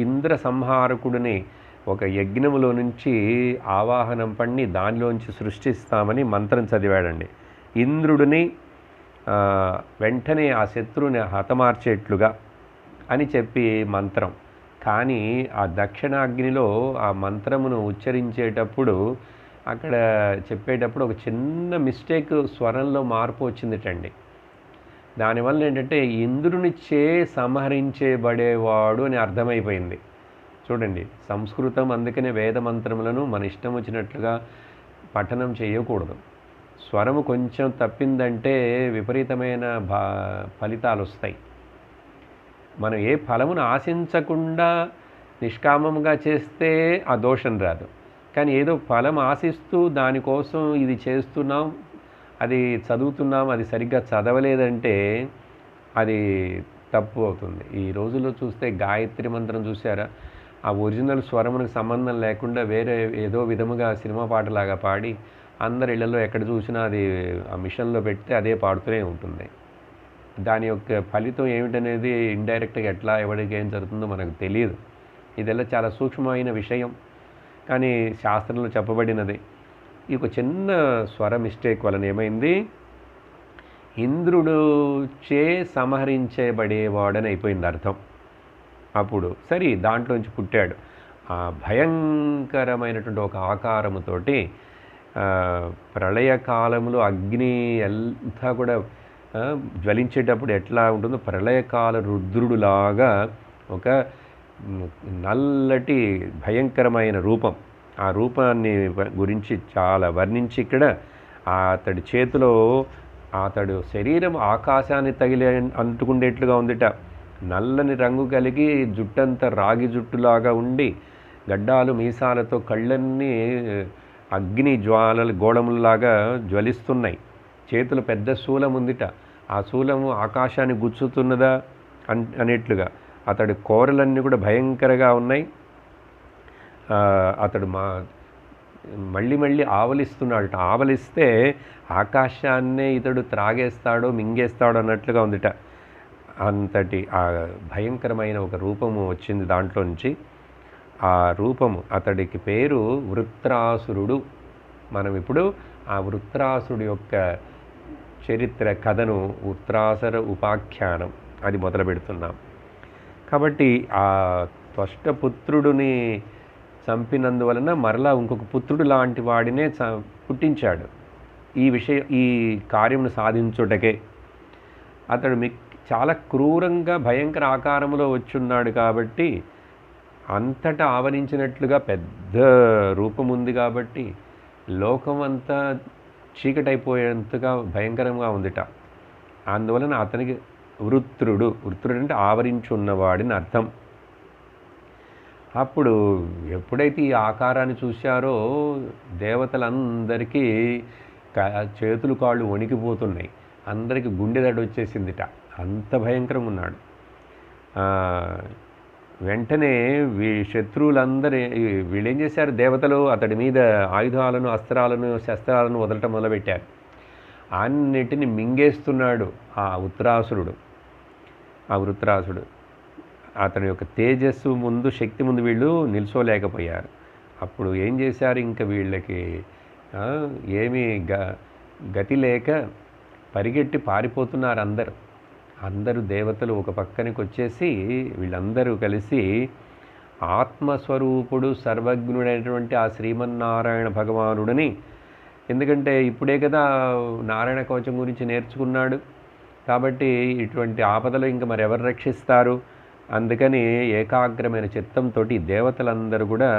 [SPEAKER 1] ఇంద్ర సంహారకుడిని ఒక యజ్ఞములో నుంచి ఆవాహనం పన్ని దానిలోంచి సృష్టిస్తామని మంత్రం చదివాడండి. ఇంద్రుడిని వెంటనే ఆ శత్రువుని హతమార్చేట్లుగా అని చెప్పి మంత్రం. కానీ ఆ దక్షిణాగ్నిలో ఆ మంత్రమును ఉచ్చరించేటప్పుడు అక్కడ చెప్పేటప్పుడు ఒక చిన్న మిస్టేక్, స్వరంలో మార్పు వచ్చిందిటండి. దానివల్ల ఏంటంటే ఇంద్రుని సంహరించేబడేవాడు అని అర్థమైపోయింది. చూడండి, సంస్కృతం అందుకనే వేద మంత్రములను మన ఇష్టం వచ్చినట్లుగా పఠనం చేయకూడదు. స్వరము కొంచెం తప్పిందంటే విపరీతమైన ఫలితాలు వస్తాయి. మనం ఏ ఫలమును ఆశించకుండా నిష్కామంగా చేస్తే ఆ దోషం రాదు. కానీ ఏదో ఫలం ఆశిస్తూ దానికోసం ఇది చేస్తున్నాం, అది చదువుతున్నాం, అది సరిగ్గా చదవలేదంటే అది తప్పు అవుతుంది. ఈ రోజుల్లో చూస్తే గాయత్రి మంత్రం చూసారా, ఆ ఒరిజినల్ స్వరమునికి సంబంధం లేకుండా వేరే ఏదో విధముగా సినిమా పాటలాగా పాడి అందరి ఇళ్లలో ఎక్కడ చూసినా అది ఆ మిషన్లో పెడితే అదే పాడుతూనే ఉంటుంది. దాని యొక్క ఫలితం ఏమిటనేది ఇండైరెక్ట్గా ఎట్లా ఎవరికి ఏం జరుగుతుందో మనకు తెలియదు. ఇదెல்லாம் చాలా సూక్ష్మమైన విషయం, కానీ శాస్త్రంలో చెప్పబడినది. ఈ ఒక చిన్న స్వర మిస్టేక్ వలన ఏమైంది, ఇంద్రుడు సంహరించబడేవాడని అయిపోయింది అర్థం. అప్పుడు సరే దాంట్లోంచి పుట్టాడు. ఆ భయంకరమైనటువంటి ఒక ఆకారముతోటి ప్రళయకాలంలో అగ్ని అంతా కూడా జ్వలించేటప్పుడు ఎట్లా ఉంటుందో ప్రళయకాల రుద్రుడులాగా ఒక నల్లటి భయంకరమైన రూపం. ఆ రూపాన్ని గురించి చాలా వర్ణించి ఇక్కడ అతడి చేతిలో అతడు శరీరం ఆకాశాన్ని తగిలి అంటుకుండేట్లుగా ఉందిట. నల్లని రంగు కలిగి జుట్టంతా రాగి జుట్టులాగా ఉండి గడ్డాలు మీసాలతో కళ్ళన్నీ అగ్ని గోళములాగా జ్వలిస్తున్నాయి. చేతులు పెద్ద శూలం ఉందిట. ఆ శూలము ఆకాశాన్ని గుచ్చుతున్నదా అనేట్లుగా అతడి కోరలన్నీ కూడా భయంకరంగా ఉన్నాయి. అతడు మళ్ళీ ఆవలిస్తున్నాడు. ఆవలిస్తే ఆకాశాన్నే ఇతడు త్రాగేస్తాడో మింగేస్తాడో అన్నట్లుగా ఉందిట. అంతటి ఆ భయంకరమైన ఒక రూపము వచ్చింది దాంట్లో నుంచి. ఆ రూపము, అతడికి పేరు వృత్రాసురుడు. మనం ఇప్పుడు ఆ వృత్రాసురుడు యొక్క చరిత్ర కథను, వృత్రాసుర ఉపాఖ్యానం అది మొదలు పెడుతున్నాం. కాబట్టి ఆ త్వష్టపుత్రుడిని చంపినందువలన మరలా ఇంకొక పుత్రుడు లాంటి వాడినే పుట్టించాడు ఈ కార్యమును సాధించుటకే. అతడు చాలా క్రూరంగా భయంకర ఆకారంలో వచ్చున్నాడు కాబట్టి, అంతటా ఆవరించినట్లుగా పెద్ద రూపం ఉంది కాబట్టి లోకం అంతా చీకటైపోయేంతగా భయంకరంగా ఉందిట. అందువలన అతనికి వృత్రుడు అంటే ఆవరించున్నవాడిని అర్థం. అప్పుడు ఎప్పుడైతే ఈ ఆకారాన్ని చూశారో దేవతలందరికీ చేతులు కాళ్ళు వణికిపోతున్నాయి, అందరికీ గుండెదడ వచ్చేసిందిట, అంత భయంకరంగా ఉన్నాడు. వెంటనే శత్రువులందరూ వీళ్ళేం చేశారు, దేవతలు అతడి మీద ఆయుధాలను, అస్త్రాలను, శస్త్రాలను వదలటం మొదలుపెట్టారు. అన్నిటిని మింగేస్తున్నాడు ఆ వృత్రాసుడు. అతని యొక్క తేజస్సు ముందు, శక్తి ముందు వీళ్ళు నిల్చోలేకపోయారు. అప్పుడు ఏం చేశారు, ఇంకా వీళ్ళకి ఏమీ గతి లేక పరిగెట్టి పారిపోతున్నారు అందరూ దేవతలు ఒక పక్కనికి వచ్చేసి వీళ్ళందరూ కలిసి ఆత్మస్వరూపుడు సర్వజ్ఞుడైనటువంటి ఆ శ్రీమన్నారాయణ భగవానుడిని, ఎందుకంటే ఇప్పుడే కదా నారాయణ కవచం గురించి నేర్చుకున్నాడు కాబట్టి ఇటువంటి ఆపదలు ఇంకా మరెవరు రక్షిస్తారు, అందుకని ఏకాగ్రమైన చిత్తంతో దేవతలందరూ కూడా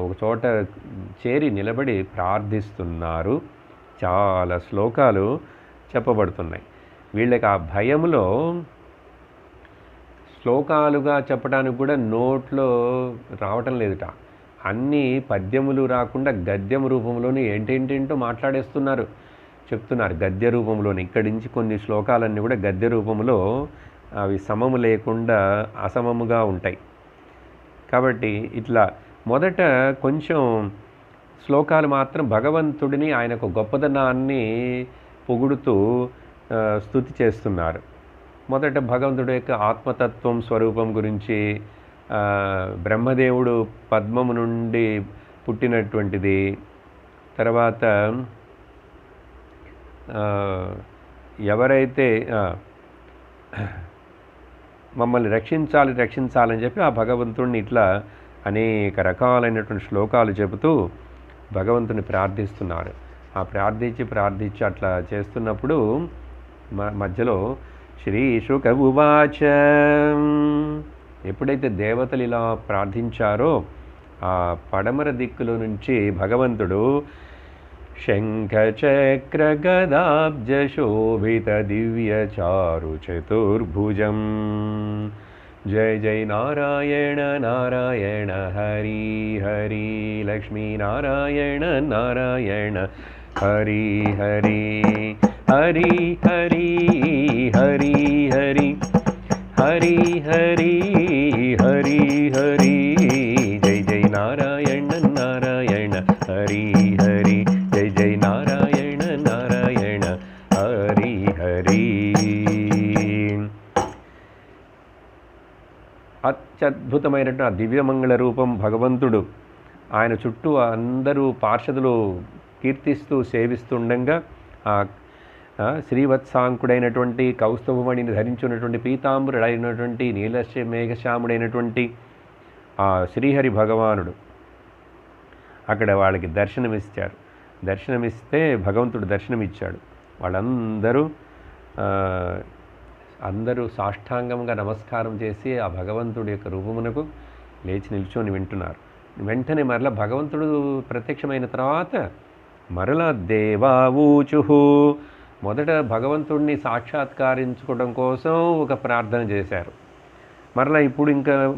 [SPEAKER 1] ఒక చోట చేరి నిలబడి ప్రార్థిస్తున్నారు. చాలా శ్లోకాలు చెప్పబడుతున్నాయి. వీళ్ళకి ఆ భయంలో శ్లోకాలుగా చెప్పడానికి కూడా నోట్లో రావటం లేదుట. అన్నీ పద్యములు రాకుండా గద్యం రూపంలోనే ఏంటేంటేంటో మాట్లాడేస్తున్నారు, చెప్తున్నారు గద్య రూపంలోనే. ఇక్కడి నుంచి కొన్ని శ్లోకాలన్నీ కూడా గద్య రూపంలో, అవి సమము లేకుండా అసమముగా ఉంటాయి. కాబట్టి ఇట్లా మొదట కొంచెం శ్లోకాలు మాత్రం భగవంతుడిని, ఆయనకు గొప్పదనాన్ని పొగుడుతూ స్తుతి చేస్తున్నారు. మొదట భగవంతుడి యొక్క ఆత్మతత్వం, స్వరూపం గురించి, బ్రహ్మదేవుడు పద్మము నుండి పుట్టినటువంటిది, తర్వాత ఎవరైతే మమ్మల్ని రక్షించాలని చెప్పి ఆ భగవంతుడిని ఇట్లా అనేక రకాలైనటువంటి శ్లోకాలు చెబుతూ భగవంతుని ప్రార్థిస్తున్నారు. ఆ ప్రార్థించి అట్లా చేస్తున్నప్పుడు మధ్యలో శ్రీ శుక ఉవాచ, ఎప్పుడైతే దేవతలు ఇలా ప్రార్థించారో ఆ పడమర దిక్కులో నుంచి భగవంతుడు శంఖచక్ర గదాబ్జ శోభిత దివ్య చారు చతుర్భుజం, జయ జయ నారాయణ నారాయణ హరి హరి, లక్ష్మీ నారాయణ నారాయణ హరి హరి, హరి హరి హరి హరి, హరి హరి హరి హరి, జయ జయ నారాయణ నారాయణ హరి హరి, జయ జయ నారాయణ నారాయణ హరి హరి. అత్యద్భుతమైనటువంటి ఆ దివ్యమంగళ రూపం భగవంతుడు, ఆయన చుట్టూ అందరూ పార్షదులు కీర్తిస్తూ సేవిస్తుండగా శ్రీవత్సాంకుడైనటువంటి కౌస్తుభమణిని ధరించున్నటువంటి పీతాంబరుడైనటువంటి నీలశ్య మేఘశ్యాముడైనటువంటి ఆ శ్రీహరి భగవానుడు అక్కడ వాళ్ళకి దర్శనమిస్తే భగవంతుడు దర్శనమిచ్చాడు. అందరూ సాష్టాంగంగా నమస్కారం చేసి ఆ భగవంతుడి యొక్క రూపమునకు లేచి నిల్చొని వింటున్నారు. వెంటనే మరలా భగవంతుడు ప్రత్యక్షమైన తర్వాత మరలా దేవావూచుహు, మొదట భగవంతుడిని సాక్షాత్కరించుకోవడం కోసం ఒక ప్రార్థన చేశారు, మరలా ఇప్పుడు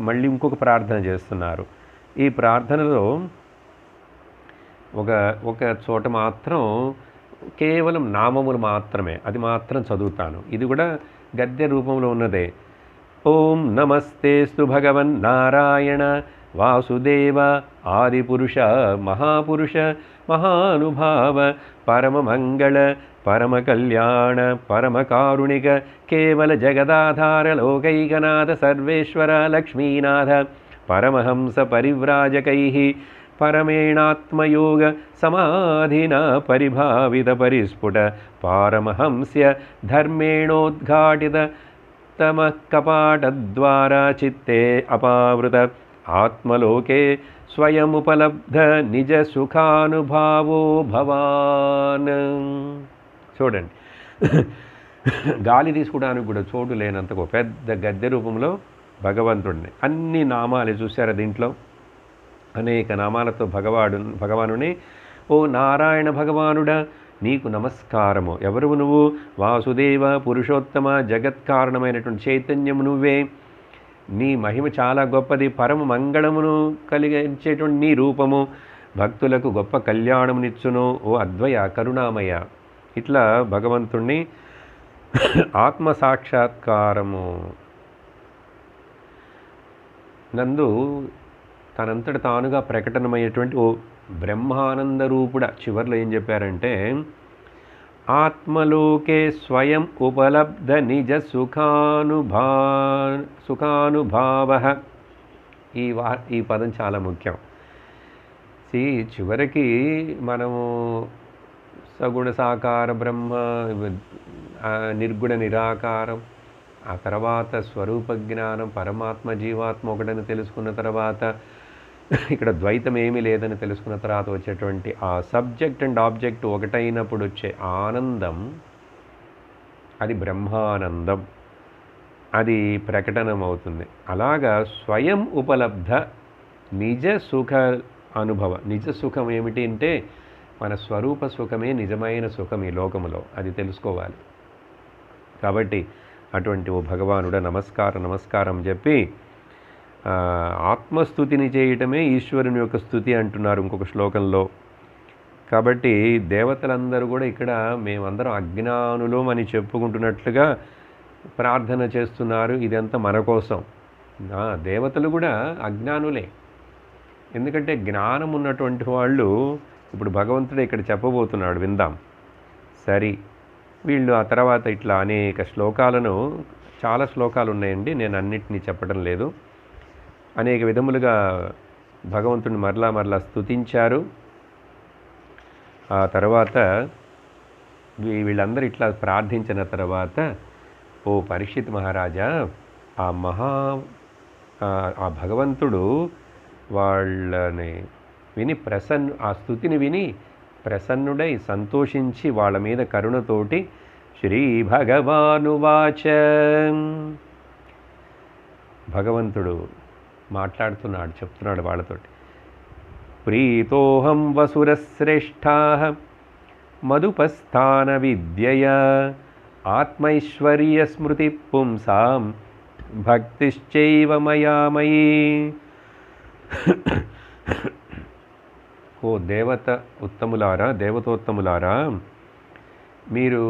[SPEAKER 1] మళ్ళీ ఇంకొక ప్రార్థన చేస్తున్నారు. ఈ ప్రార్థనలో ఒక చోట మాత్రం కేవలం నామములు మాత్రమే, అది మాత్రం చదువుతాను. ఇది కూడా గద్య రూపంలో ఉన్నదే. ఓం నమస్తేస్తు భగవన్ నారాయణ వాసుదేవ ఆదిపురుష మహాపురుష మహానుభావ పరమమంగళ పరమకల్యాణ పరమకారుణిక కేవల జగదాధార లోకైకనాథ సర్వేశ్వర లక్ష్మీనాథ పరమహంస పరివ్రాజకైః పరమేణాత్మయోగ సమాధినా పరిభావిత పరిస్ఫుట పారమహంస్య ధర్మేణోద్ఘాటిత తమః కపాటద్వారా చిత్తే అపావృత ఆత్మలోకే స్వయముపలబ్ధ నిజ సుఖానుభావో భవాన్. చూడండి, గాలి తీసుకోవడానికి కూడా చోటు లేనంత ఒక పెద్ద గద్దె రూపంలో భగవంతుడిని, అన్ని నామాలు చూశారా దీంట్లో, అనేక నామాలతో భగవానుని ఓ నారాయణ భగవానుడా నీకు నమస్కారము. ఎవరు నువ్వు? వాసుదేవ పురుషోత్తమ జగత్కారణమైనటువంటి చైతన్యము నువ్వే. నీ మహిమ చాలా గొప్పది, పరమ మంగళమును కలిగించేటువంటి నీ రూపము భక్తులకు గొప్ప కళ్యాణమునిచ్చును ఓ అద్వయ కరుణామయ. ఇట్లా భగవంతుణ్ణి ఆత్మసాక్షాత్కారము నందు తనంతట తానుగా ప్రకటనమయ్యేటువంటి ఓ బ్రహ్మానంద రూపుడ. చివర్లో ఏం చెప్పారంటే ఆత్మలోకే స్వయం ఉపలబ్ధ నిజ సుఖానుభావ. ఈ పదం చాలా ముఖ్యం. చివరికి మనము సగుణ సాకార బ్రహ్మ, నిర్గుణ నిరాకారం, ఆ తర్వాత స్వరూప జ్ఞానం, పరమాత్మ జీవాత్మ ఒకటని తెలుసుకున్న తర్వాత ఇక్కడ ద్వైతం ఏమీ లేదని తెలుసుకున్న తర్వాత వచ్చేటువంటి ఆ సబ్జెక్ట్ అండ్ ఆబ్జెక్ట్ ఒకటైనప్పుడు వచ్చే ఆనందం, అది బ్రహ్మానందం, అది ప్రకటనమవుతుంది. అలాగా స్వయం ఉపలబ్ధ నిజ సుఖ అనుభవ. నిజ సుఖం ఏమిటి అంటే మన స్వరూప సుఖమే నిజమైన సుఖం ఈ లోకములో, అది తెలుసుకోవాలి. కాబట్టి అటువంటి ఓ భగవానుడ నమస్కారం చెప్పి ఆత్మస్థుతిని చేయటమే ఈశ్వరుని యొక్క స్థుతి అంటున్నారు ఇంకొక శ్లోకంలో. కాబట్టి దేవతలందరూ కూడా ఇక్కడ మేమందరం అజ్ఞానులం అని చెప్పుకుంటున్నట్లుగా ప్రార్థన చేస్తున్నారు. ఇదంతా మన కోసం. దేవతలు కూడా అజ్ఞానులే, ఎందుకంటే జ్ఞానం ఉన్నటువంటి వాళ్ళు ఇప్పుడు భగవంతుడు ఇక్కడ చెప్పబోతున్నాడు, విందాం. సరి వీళ్ళు ఆ తర్వాత ఇట్లా అనేక శ్లోకాలను, చాలా శ్లోకాలు ఉన్నాయండి, నేను అన్నిటినీ చెప్పడం లేదు, అనేక విధములుగా భగవంతుని మరలా స్తుతించారు. ఆ తర్వాత వీళ్ళందరూ ఇట్లా ప్రార్థించిన తర్వాత ఓ పరీక్షిత్ మహారాజా, ఆ భగవంతుడు వాళ్ళని విని ఆ స్తుతిని విని ప్రసన్నుడై సంతోషించి వాళ్ళ మీద కరుణతోటి శ్రీ భగవానువాచ, భగవంతుడు మాట్లాడుతున్నాడు, చెప్తున్నాడు వాళ్ళతోటి. ప్రీతోహం వసురశ్రేష్టా మధుపస్థాన విద్యయ ఆత్మైశ్వర్య స్మృతి పుంసాం భక్తిశ్చైవ మయామయీ. ఓ దేవతోత్తములారా, మీరు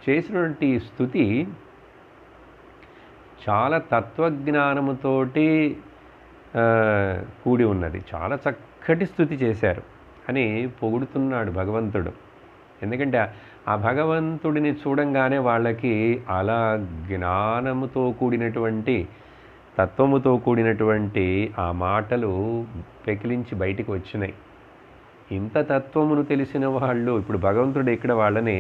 [SPEAKER 1] చేసినటువంటి స్తుతి చాలా తత్వజ్ఞానముతోటి కూడి ఉన్నది, చాలా చక్కటి స్తుతి చేశారు అని పొగుడుతున్నాడు భగవంతుడు. ఎందుకంటే ఆ భగవంతుడిని చూడంగానే వాళ్ళకి అలా జ్ఞానముతో కూడినటువంటి, తత్వముతో కూడినటువంటి ఆ మాటలు పెకిలించి బయటికి వచ్చినాయి. ఇంత తత్వమును తెలిసిన వాళ్ళు ఇప్పుడు భగవంతుడు ఇక్కడ వాళ్ళని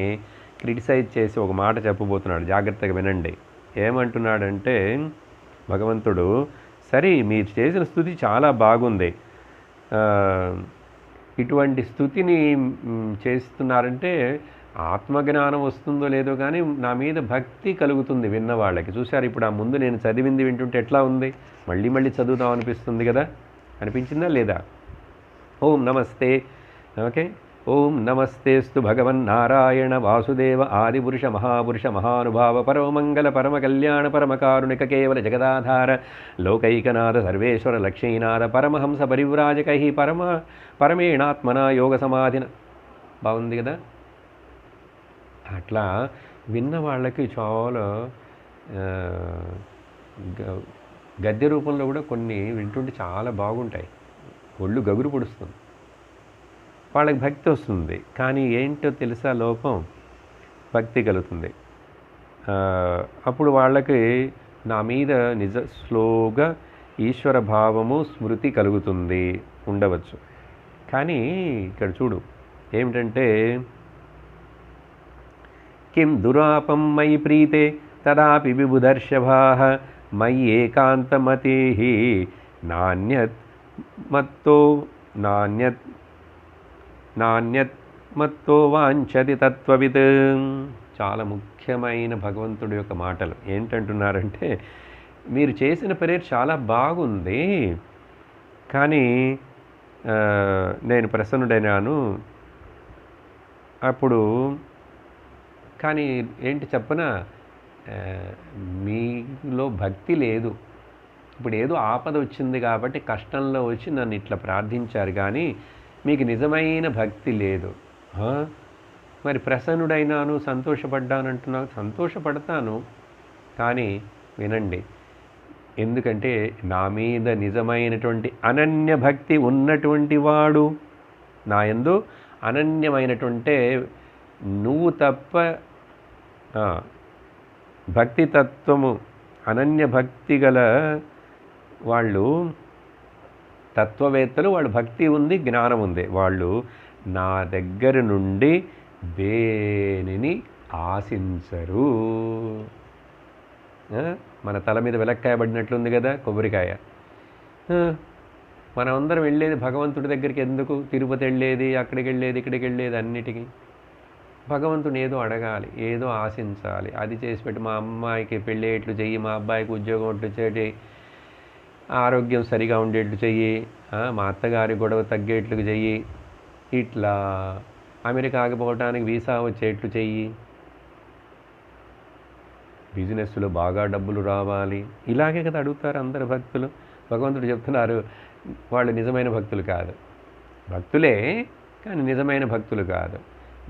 [SPEAKER 1] క్రిటిసైజ్ చేసి ఒక మాట చెప్పబోతున్నాడు, జాగ్రత్తగా వినండి. ఏమంటున్నాడంటే భగవంతుడు, సరే మీరు చేసిన స్తుతి చాలా బాగుంది, ఇటువంటి స్తుతిని చేస్తున్నారంటే ఆత్మజ్ఞానం వస్తుందో లేదో కానీ నా మీద భక్తి కలుగుతుంది విన్న వాళ్ళకి. చూశారు ఇప్పుడు ఆ ముందు నేను చదివింది వింటుంటే ఎట్లా ఉంది, మళ్ళీ చదువుదాం అనిపిస్తుంది కదా, అనిపించిందా లేదా? ఓం నమస్తే, ఓకే, ఓం నమస్తేస్తు భగవన్నారాయణ వాసుదేవ ఆదిపురుష మహాపురుష మహానుభావ పరమమంగళ పరమకళ్యాణ పరమకారుణిక కేవల జగదాధార లోకైకనాథ సర్వేశ్వర లక్ష్మీనాథ పరమహంస పరివ్రాజకై పరమేణాత్మన యోగ సమాధిన. బాగుంది కదా? అట్లా విన్న వాళ్ళకి చాలా గద్య రూపంలో కూడా కొన్ని వింటుంటే చాలా బాగుంటాయి, ఒళ్ళు గగురు పొడుస్తుంది, వాళ్ళకి భక్తి వస్తుంది. కానీ ఏంటో తెలుసా లోపం, భక్తి కలుగుతుంది. అప్పుడు వాళ్ళకి నా మీద స్లోగా ఈశ్వర భావము స్మృతి కలుగుతుంది, ఉండవచ్చు. కానీ ఇక్కడ చూడు ఏమిటంటే, కిం దురాపం మయి ప్రీతే తదాపి విబుధర్షభాః మయి ఏకాంతమతిః నాణ్యత్ మత్తో నాణ్యత్ మత్తో వాంఛతి తత్వవిత్. చాలా ముఖ్యమైన భగవంతుడి యొక్క మాటలు ఏంటంటున్నారంటే, మీరు చేసిన ప్రేయర్ చాలా బాగుంది, కానీ నేను ప్రసన్నుడైనాను. అప్పుడు కానీ ఏంటి చెప్పనా, మీలో భక్తి లేదు. ఇప్పుడు ఏదో ఆపద వచ్చింది కాబట్టి కష్టంలో వచ్చి నన్ను ఇట్లా ప్రార్థించారు, కానీ మీకు నిజమైన భక్తి లేదు. మరి ప్రసన్నుడైనాను, సంతోషపడ్డానంటున్నాను. సంతోషపడతాను, కానీ వినండి, ఎందుకంటే నా మీద నిజమైనటువంటి అనన్య భక్తి ఉన్నటువంటి వాడు, నా యందు అనన్యమైనటువంటి నువ్వు తప్ప భక్తి తత్వము, అనన్య భక్తి గల వాళ్ళు తత్వవేత్తలు, వాళ్ళు భక్తి ఉంది, జ్ఞానం ఉంది, వాళ్ళు నా దగ్గర నుండి దేనిని ఆశించరు. మన తల మీద వెలక్కాయ పడినట్లుంది కదా కొబ్బరికాయ. మనమందరం వెళ్ళేది భగవంతుడి దగ్గరికి ఎందుకు? తిరుపతి వెళ్ళేది, అక్కడికి వెళ్ళేది, ఇక్కడికి వెళ్ళేది, అన్నిటికీ భగవంతుని ఏదో అడగాలి, ఏదో ఆశించాలి. అది చేసి పెట్టి మా అమ్మాయికి పెళ్ళేట్లు చెయ్యి, మా అబ్బాయికి ఉద్యోగం అట్లు చేయి, ఆరోగ్యం సరిగా ఉండేట్లు చెయ్యి, మా అత్తగారి గొడవ తగ్గేట్లు చెయ్యి, ఇట్లా అమెరికాకి పోవటానికి వీసా వచ్చేట్లు చెయ్యి, బిజినెస్లో బాగా డబ్బులు రావాలి, ఇలాగే కదా అడుగుతారు అందరు భక్తులు. భగవంతుడు చెప్తున్నారు, వాళ్ళు నిజమైన భక్తులు కాదు. భక్తులే కానీ నిజమైన భక్తులు కాదు.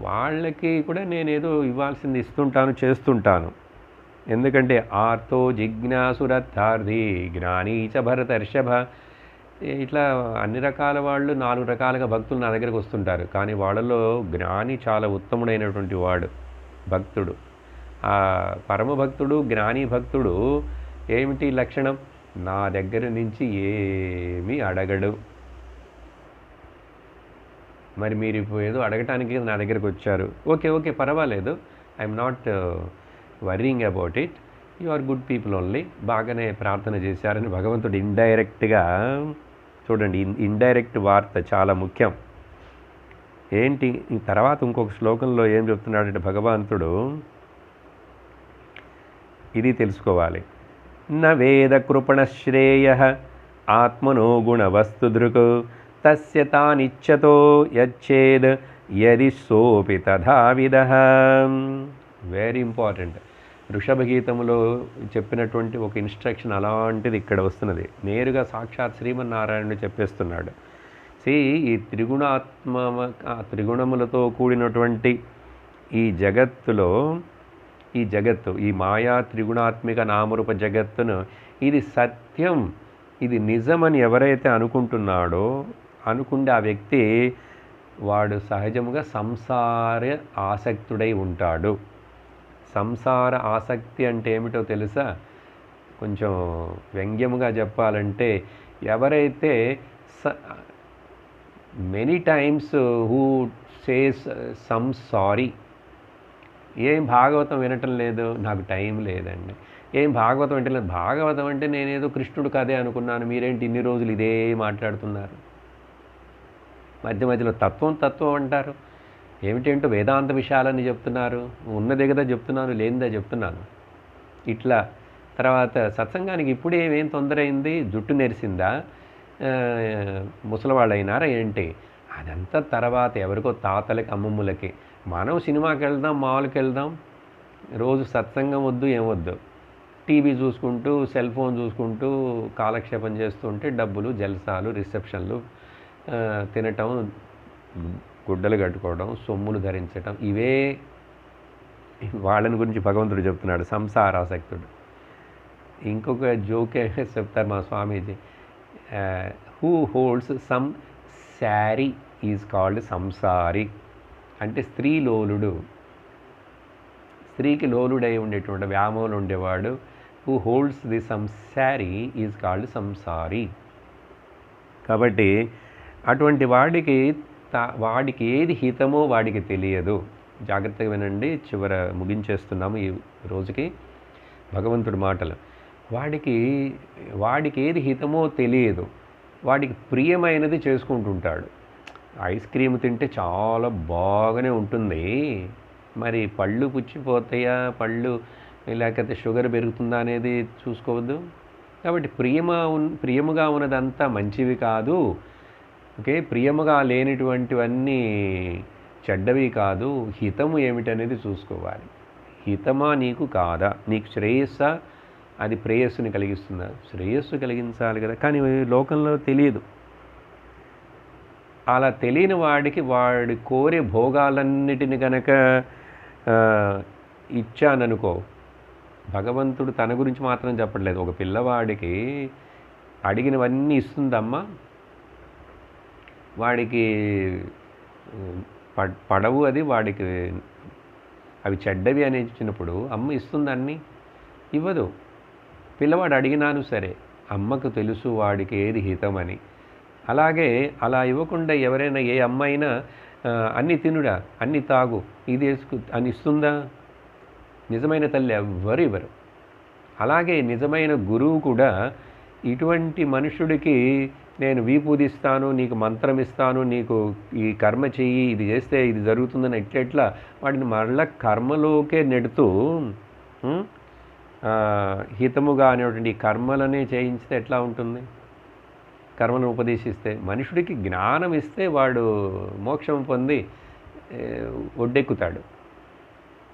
[SPEAKER 1] వాళ్ళకి కూడా నేనేదో ఇవ్వాల్సింది ఇస్తుంటాను, చేస్తుంటాను. ఎందుకంటే ఆర్తో జిజ్ఞాసురర్థార్థి జ్ఞానీచ భరతర్షభ, ఇట్లా అన్ని రకాల వాళ్ళు 4 రకాలుగా భక్తులు నా దగ్గరకు వస్తుంటారు. కానీ వాళ్ళలో జ్ఞాని చాలా ఉత్తముడైనటువంటి వాడు భక్తుడు. ఆ పరమభక్తుడు, జ్ఞాని భక్తుడు ఏమిటి లక్షణం? నా దగ్గర నుంచి ఏమీ అడగడు. మరి మీరు ఇప్పుడు ఏదో అడగటానికి నా దగ్గరకు వచ్చారు, ఓకే పర్వాలేదు, I'm not worrying about it, you are good people only, బాగానే ప్రార్థన చేశారని భగవంతుడు ఇండైరెక్ట్గా, చూడండి ఇండైరెక్ట్ వార్త చాలా ముఖ్యం. ఏంటి తర్వాత ఇంకొక శ్లోకంలో ఏం చెప్తున్నాడంటే భగవంతుడు, ఇది తెలుసుకోవాలి. న వేద కృపణశ్రేయ ఆత్మనో గుణవస్తుదృక్ తస్య తానిచ్చతో యచ్చేద్ యది సోపి తథావిదః. Very important. వృషభగీతములో చెప్పినటువంటి ఒక ఇన్స్ట్రక్షన్ అలాంటిది ఇక్కడ వస్తున్నది. నేరుగా సాక్షాత్ శ్రీమన్నారాయణుడు చెప్పేస్తున్నాడు. ఈ త్రిగుణములతో కూడినటువంటి ఈ జగత్తులో, ఈ మాయా త్రిగుణాత్మిక నామరూప జగత్తును, ఇది సత్యం, ఇది నిజమని ఎవరైతే అనుకుంటున్నాడో, అనుకుంటే ఆ వ్యక్తి వాడు సహజముగా సంసార ఆసక్తుడై ఉంటాడు. సంసార ఆసక్తి అంటే ఏమిటో తెలుసా? కొంచెం వ్యంగ్యముగా చెప్పాలంటే, ఎవరైతే many times who says some sorry, ఏం భాగవతం వినటం లేదు, నాకు టైం లేదండి, ఏం భాగవతం అంటే లేదు, భాగవతం అంటే నేనేదో కృష్ణుడు కదే అనుకున్నాను, మీరేంటి ఇన్ని రోజులు ఇదే మాట్లాడుతున్నారు, మధ్య మధ్యలో తత్వం అంటారు, ఏమిటేంటో వేదాంత విషయాలని చెప్తున్నారు, ఉన్నదే కదా చెప్తున్నాను, లేనిదా చెప్తున్నాను. ఇట్లా తర్వాత సత్సంగానికి ఇప్పుడే ఏం తొందర అయింది, జుట్టు నెరిసిందా, ముసలివాళ్ళైనారా ఏంటి, అదంతా తర్వాత ఎవరికో తాతలకి అమ్మమ్మలకి. మనం సినిమాకి వెళ్దాం, మాల్కి వెళ్దాం, రోజు సత్సంగం వద్దు, ఏమొద్దు, టీవీ చూసుకుంటూ సెల్ ఫోన్ చూసుకుంటూ కాలక్షేపం చేస్తుంటే డబ్బులు, జల్సాలు, రిసెప్షన్లు, తినటం, గుడ్డలు కట్టుకోవడం, సొమ్ములు ధరించటం, ఇవే వాళ్ళని గురించి భగవంతుడు చెప్తున్నాడు, సంసారాసక్తుడు. ఇంకొక జోకే చెప్తారు మా Swamiji, who holds some sari is called సంసారి. అంటే స్త్రీ లోలుడు, స్త్రీకి లోలుడై ఉండేటువంటి వ్యామోలు ఉండేవాడు హూ హోల్డ్స్ ది సంసారి ఈజ్ కాల్డ్ సంసారి. కాబట్టి అటువంటి వాడికి ఏది హితమో వాడికి తెలియదు. జాగ్రత్తగా వినండి, చివర ముగించేస్తున్నాము ఈ రోజుకి భగవంతుడి మాటలు. వాడికి ఏది హితమో తెలియదు, వాడికి ప్రియమైనది చేసుకుంటుంటాడు. ఐస్ క్రీమ్ తింటే చాలా బాగానే ఉంటుంది, మరి పళ్ళు పుచ్చిపోతాయా, లేకపోతే షుగర్ పెరుగుతుందా అనేది చూసుకోవద్దు. కాబట్టి ప్రియముగా ఉన్నదంతా మంచివి కాదు, ఓకే, ప్రియముగా లేనిటువంటివన్నీ చెడ్డవి కాదు. హితము ఏమిటనేది చూసుకోవాలి. హితమా నీకు కాదా, నీకు శ్రేయస్సా, అది ప్రేయస్సుని కలిగిస్తుందా? శ్రేయస్సు కలిగించాలి కదా, కానీ లోకంలో తెలియదు. అలా తెలియని వాడికి వాడి కోరే భోగాలన్నిటిని కనుక ఇచ్చాననుకో, భగవంతుడు తన గురించి మాత్రం చెప్పట్లేదు. ఒక పిల్లవాడికి అడిగినవన్నీ ఇస్తుందమ్మా, వాడికి పడవు, అది వాడికి అవి చెడ్డవి అని ఇచ్చినప్పుడు అమ్మ ఇస్తుందన్నీ ఇవ్వదు. పిల్లవాడు అడిగినాను సరే, అమ్మకు తెలుసు వాడికి ఏది హితమని. అలాగే అలా ఇవ్వకుండా ఎవరైనా ఏ అమ్మ అయినా అన్నీ తినుడా, అన్నీ తాగు, ఇది వేసుకు అని ఇస్తుందా? నిజమైన తల్లి ఎవ్వరు ఇవ్వరు. అలాగే నిజమైన గురువు కూడా ఇటువంటి మనుషుడికి నేను వీపూదిస్తాను, నీకు మంత్రం ఇస్తాను, నీకు ఈ కర్మ చెయ్యి, ఇది చేస్తే ఇది జరుగుతుందని ఎట్లా వాడిని మరలా కర్మలోకే నెడుతూ హితముగా అనేటువంటి కర్మలనే చేయించితే ఎట్లా ఉంటుంది? కర్మను ఉపదేశిస్తే, మనుషుడికి జ్ఞానం ఇస్తే వాడు మోక్షం పొంది ఒడ్డెక్కుతాడు.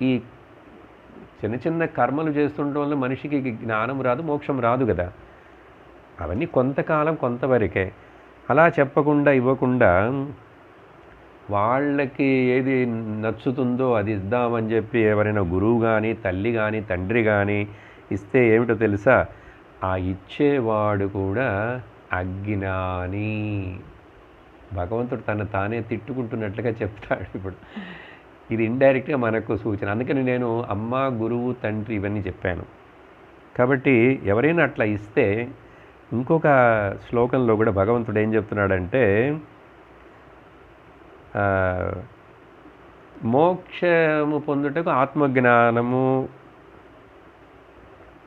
[SPEAKER 1] ఈ చిన్న చిన్న కర్మలు చేస్తుండటం వల్ల మనిషికి జ్ఞానం రాదు, మోక్షం రాదు కదా. అవన్నీ కొంతకాలం, కొంతవరకే. అలా చెప్పకుండా ఇవ్వకుండా వాళ్ళకి ఏది నచ్చుతుందో అది ఇద్దామని చెప్పి ఎవరైనా గురువు కానీ, తల్లి కానీ, తండ్రి కానీ ఇస్తే ఏమిటో తెలుసా? ఆ ఇచ్చేవాడు కూడా అజ్ఞాని. భగవంతుడు తను తానే తిట్టుకుంటున్నట్లుగా చెప్తాడు. ఇప్పుడు ఇది ఇండైరెక్ట్గా మనకు సూచన. అందుకని నేను అమ్మ, గురువు, తండ్రి ఇవన్నీ చెప్పాను. కాబట్టి ఎవరైనా అట్లా ఇస్తే, ఇంకొక శ్లోకంలో కూడా భగవంతుడు ఏం చెప్తున్నాడంటే, మోక్షము పొందుటకు ఆత్మజ్ఞానము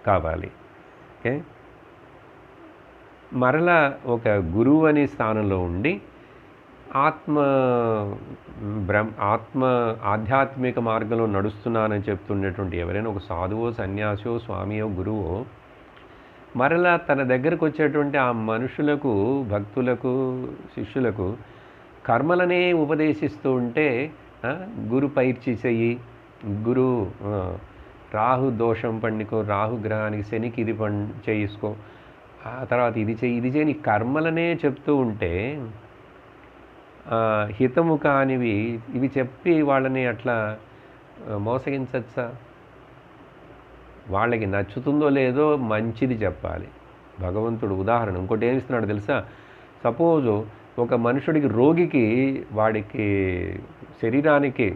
[SPEAKER 1] కావాలి. ఓకే, మరలా ఒక గురువు అనే స్థానంలో ఉండి ఆధ్యాత్మిక మార్గంలో నడుస్తున్నానని చెప్తున్నటువంటి ఎవరైనా ఒక సాధువో, సన్యాసో, స్వామియో, గురువో మరలా తన దగ్గరకు వచ్చేటువంటి ఆ మనుషులకు, భక్తులకు, శిష్యులకు కర్మలనే ఉపదేశిస్తూ ఉంటే, గురు పైర్చి చెయ్యి, గురు రాహు దోషం పండుకో, రాహు గ్రహానికి శనికి ఇది చేసుకో, ఆ తర్వాత ఇది చేయి కర్మలనే చెప్తూ ఉంటే, హితము కానివి ఇవి చెప్పి వాళ్ళని అట్లా మోసగించచ్చా? వాళ్ళకి నచ్చుతుందో లేదో మంచిది చెప్పాలి. భగవంతుడు ఉదాహరణ ఇంకోటి ఏమిస్తున్నాడు తెలుసా? సపోజు ఒక మనుషుడికి, రోగికి, వాడికి శరీరానికి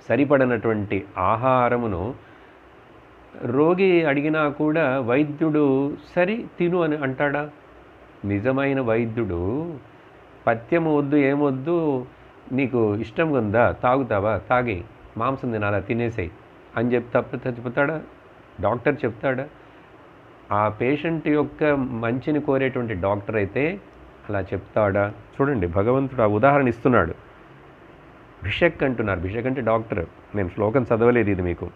[SPEAKER 1] సరిపడినటువంటి ఆహారమును రోగి అడిగినా కూడా వైద్యుడు సరి తిను అని అంటాడా? నిజమైన వైద్యుడు పథ్యము వద్దు, ఏమొద్దు, నీకు ఇష్టం ఉందా, తాగుతావా, తాగి మాంసం తినాలా, తినేసేయి అని చెప్తాడా? డాక్టర్ చెప్తాడా? ఆ పేషెంట్ యొక్క మంచిని కోరేటువంటి డాక్టర్ అయితే అలా చెప్తాడా? చూడండి, భగవంతుడు ఆ ఉదాహరణ ఇస్తున్నాడు. భిషక్ అంటున్నారు. భిషక్ అంటే డాక్టర్. నేను శ్లోకం చదవలేదు, ఇది మీకు.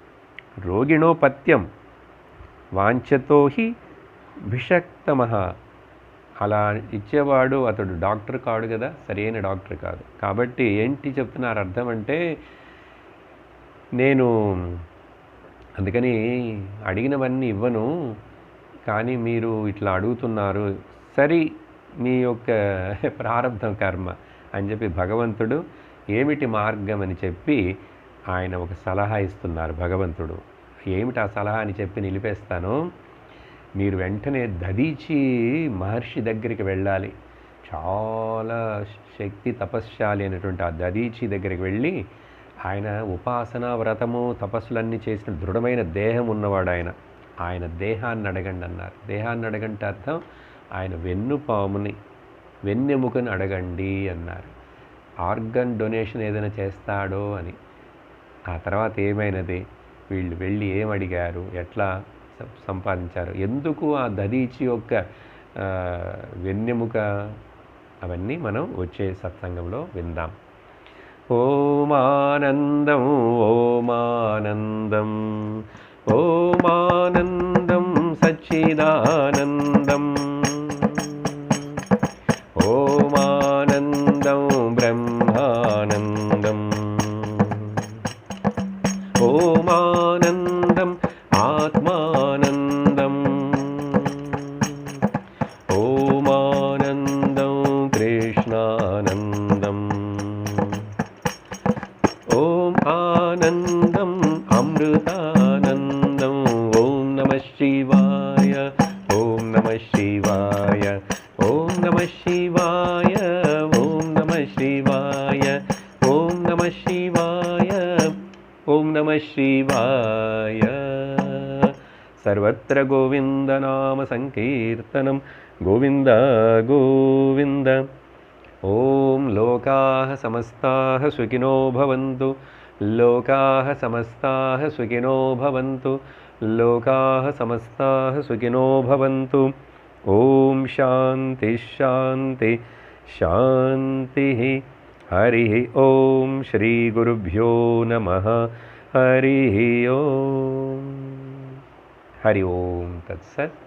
[SPEAKER 1] రోగిణో పథ్యం వాంఛతో హి భిషక్తమః. అలా ఇచ్చేవాడు అతడు డాక్టర్ కాడు కదా, సరైన డాక్టర్ కాదు. కాబట్టి ఏంటి చెప్తున్నారు అర్థం అంటే, నేను అందుకని అడిగినవన్నీ ఇవ్వను, కానీ మీరు ఇట్లా అడుగుతున్నారు, సరి మీ యొక్క ప్రారంధం కర్మ అని చెప్పి భగవంతుడు ఏమిటి మార్గం అని చెప్పి ఆయన ఒక సలహా ఇస్తున్నారు. భగవంతుడు ఏమిటి ఆ సలహా అని చెప్పి నిలిపేస్తాను. మీరు వెంటనే దదీచి మహర్షి దగ్గరికి వెళ్ళాలి. చాలా శక్తి తపశ్శాలి అయినటువంటి ఆ దదీచి దగ్గరికి వెళ్ళి, ఆయన ఉపాసన, వ్రతము, తపస్సులన్నీ చేసిన దృఢమైన దేహం ఉన్నవాడు ఆయన. ఆయన దేహాన్ని అడగండి అన్నారు. దేహాన్ని అడగంటే అర్థం ఆయన వెన్నుపాముని, వెన్నెముకని అడగండి అన్నారు. ఆర్గన్ డొనేషన్ ఏదైనా చేస్తాడో అని. ఆ తర్వాత ఏమైనది, వీళ్ళు వెళ్ళి ఏమడిగారు, ఎట్లా సంపాదించారు, ఎందుకు ఆ దధీచి యొక్క వెన్నెముక, అవన్నీ మనం వచ్చే సత్సంగంలో విందాం. ఓమానందం ఓమానందం ఓమానందం సచ్చిదానందం ఓమానందం బ్రహ్మానందం ఓమానందం ఆత్మానందం ఓమానందం కృష్ణానందం ఓం ఆనందం అమృతానందం. ఓం నమః శివాయ ఓం నమః శివాయ ఓం నమః శివాయ ఓం నమః శివాయ ఓం నమః శివాయ ఓం నమః శివాయ. సర్వత్ర గోవిందనామ సంకీర్తనం గోవింద గోవింద. ఓం లోకాః సమస్తాః సుఖినో భవంతు లోకాః సమస్తాః సుఖినో భవంతు లోకాః సమస్తాః సుఖినో భవంతు. ఓం శాంతి శాంతి శాంతి. హరి ఓం. శ్రీ గురుభ్యో నమః. హరి ఓం. హరి ఓం తత్సత్.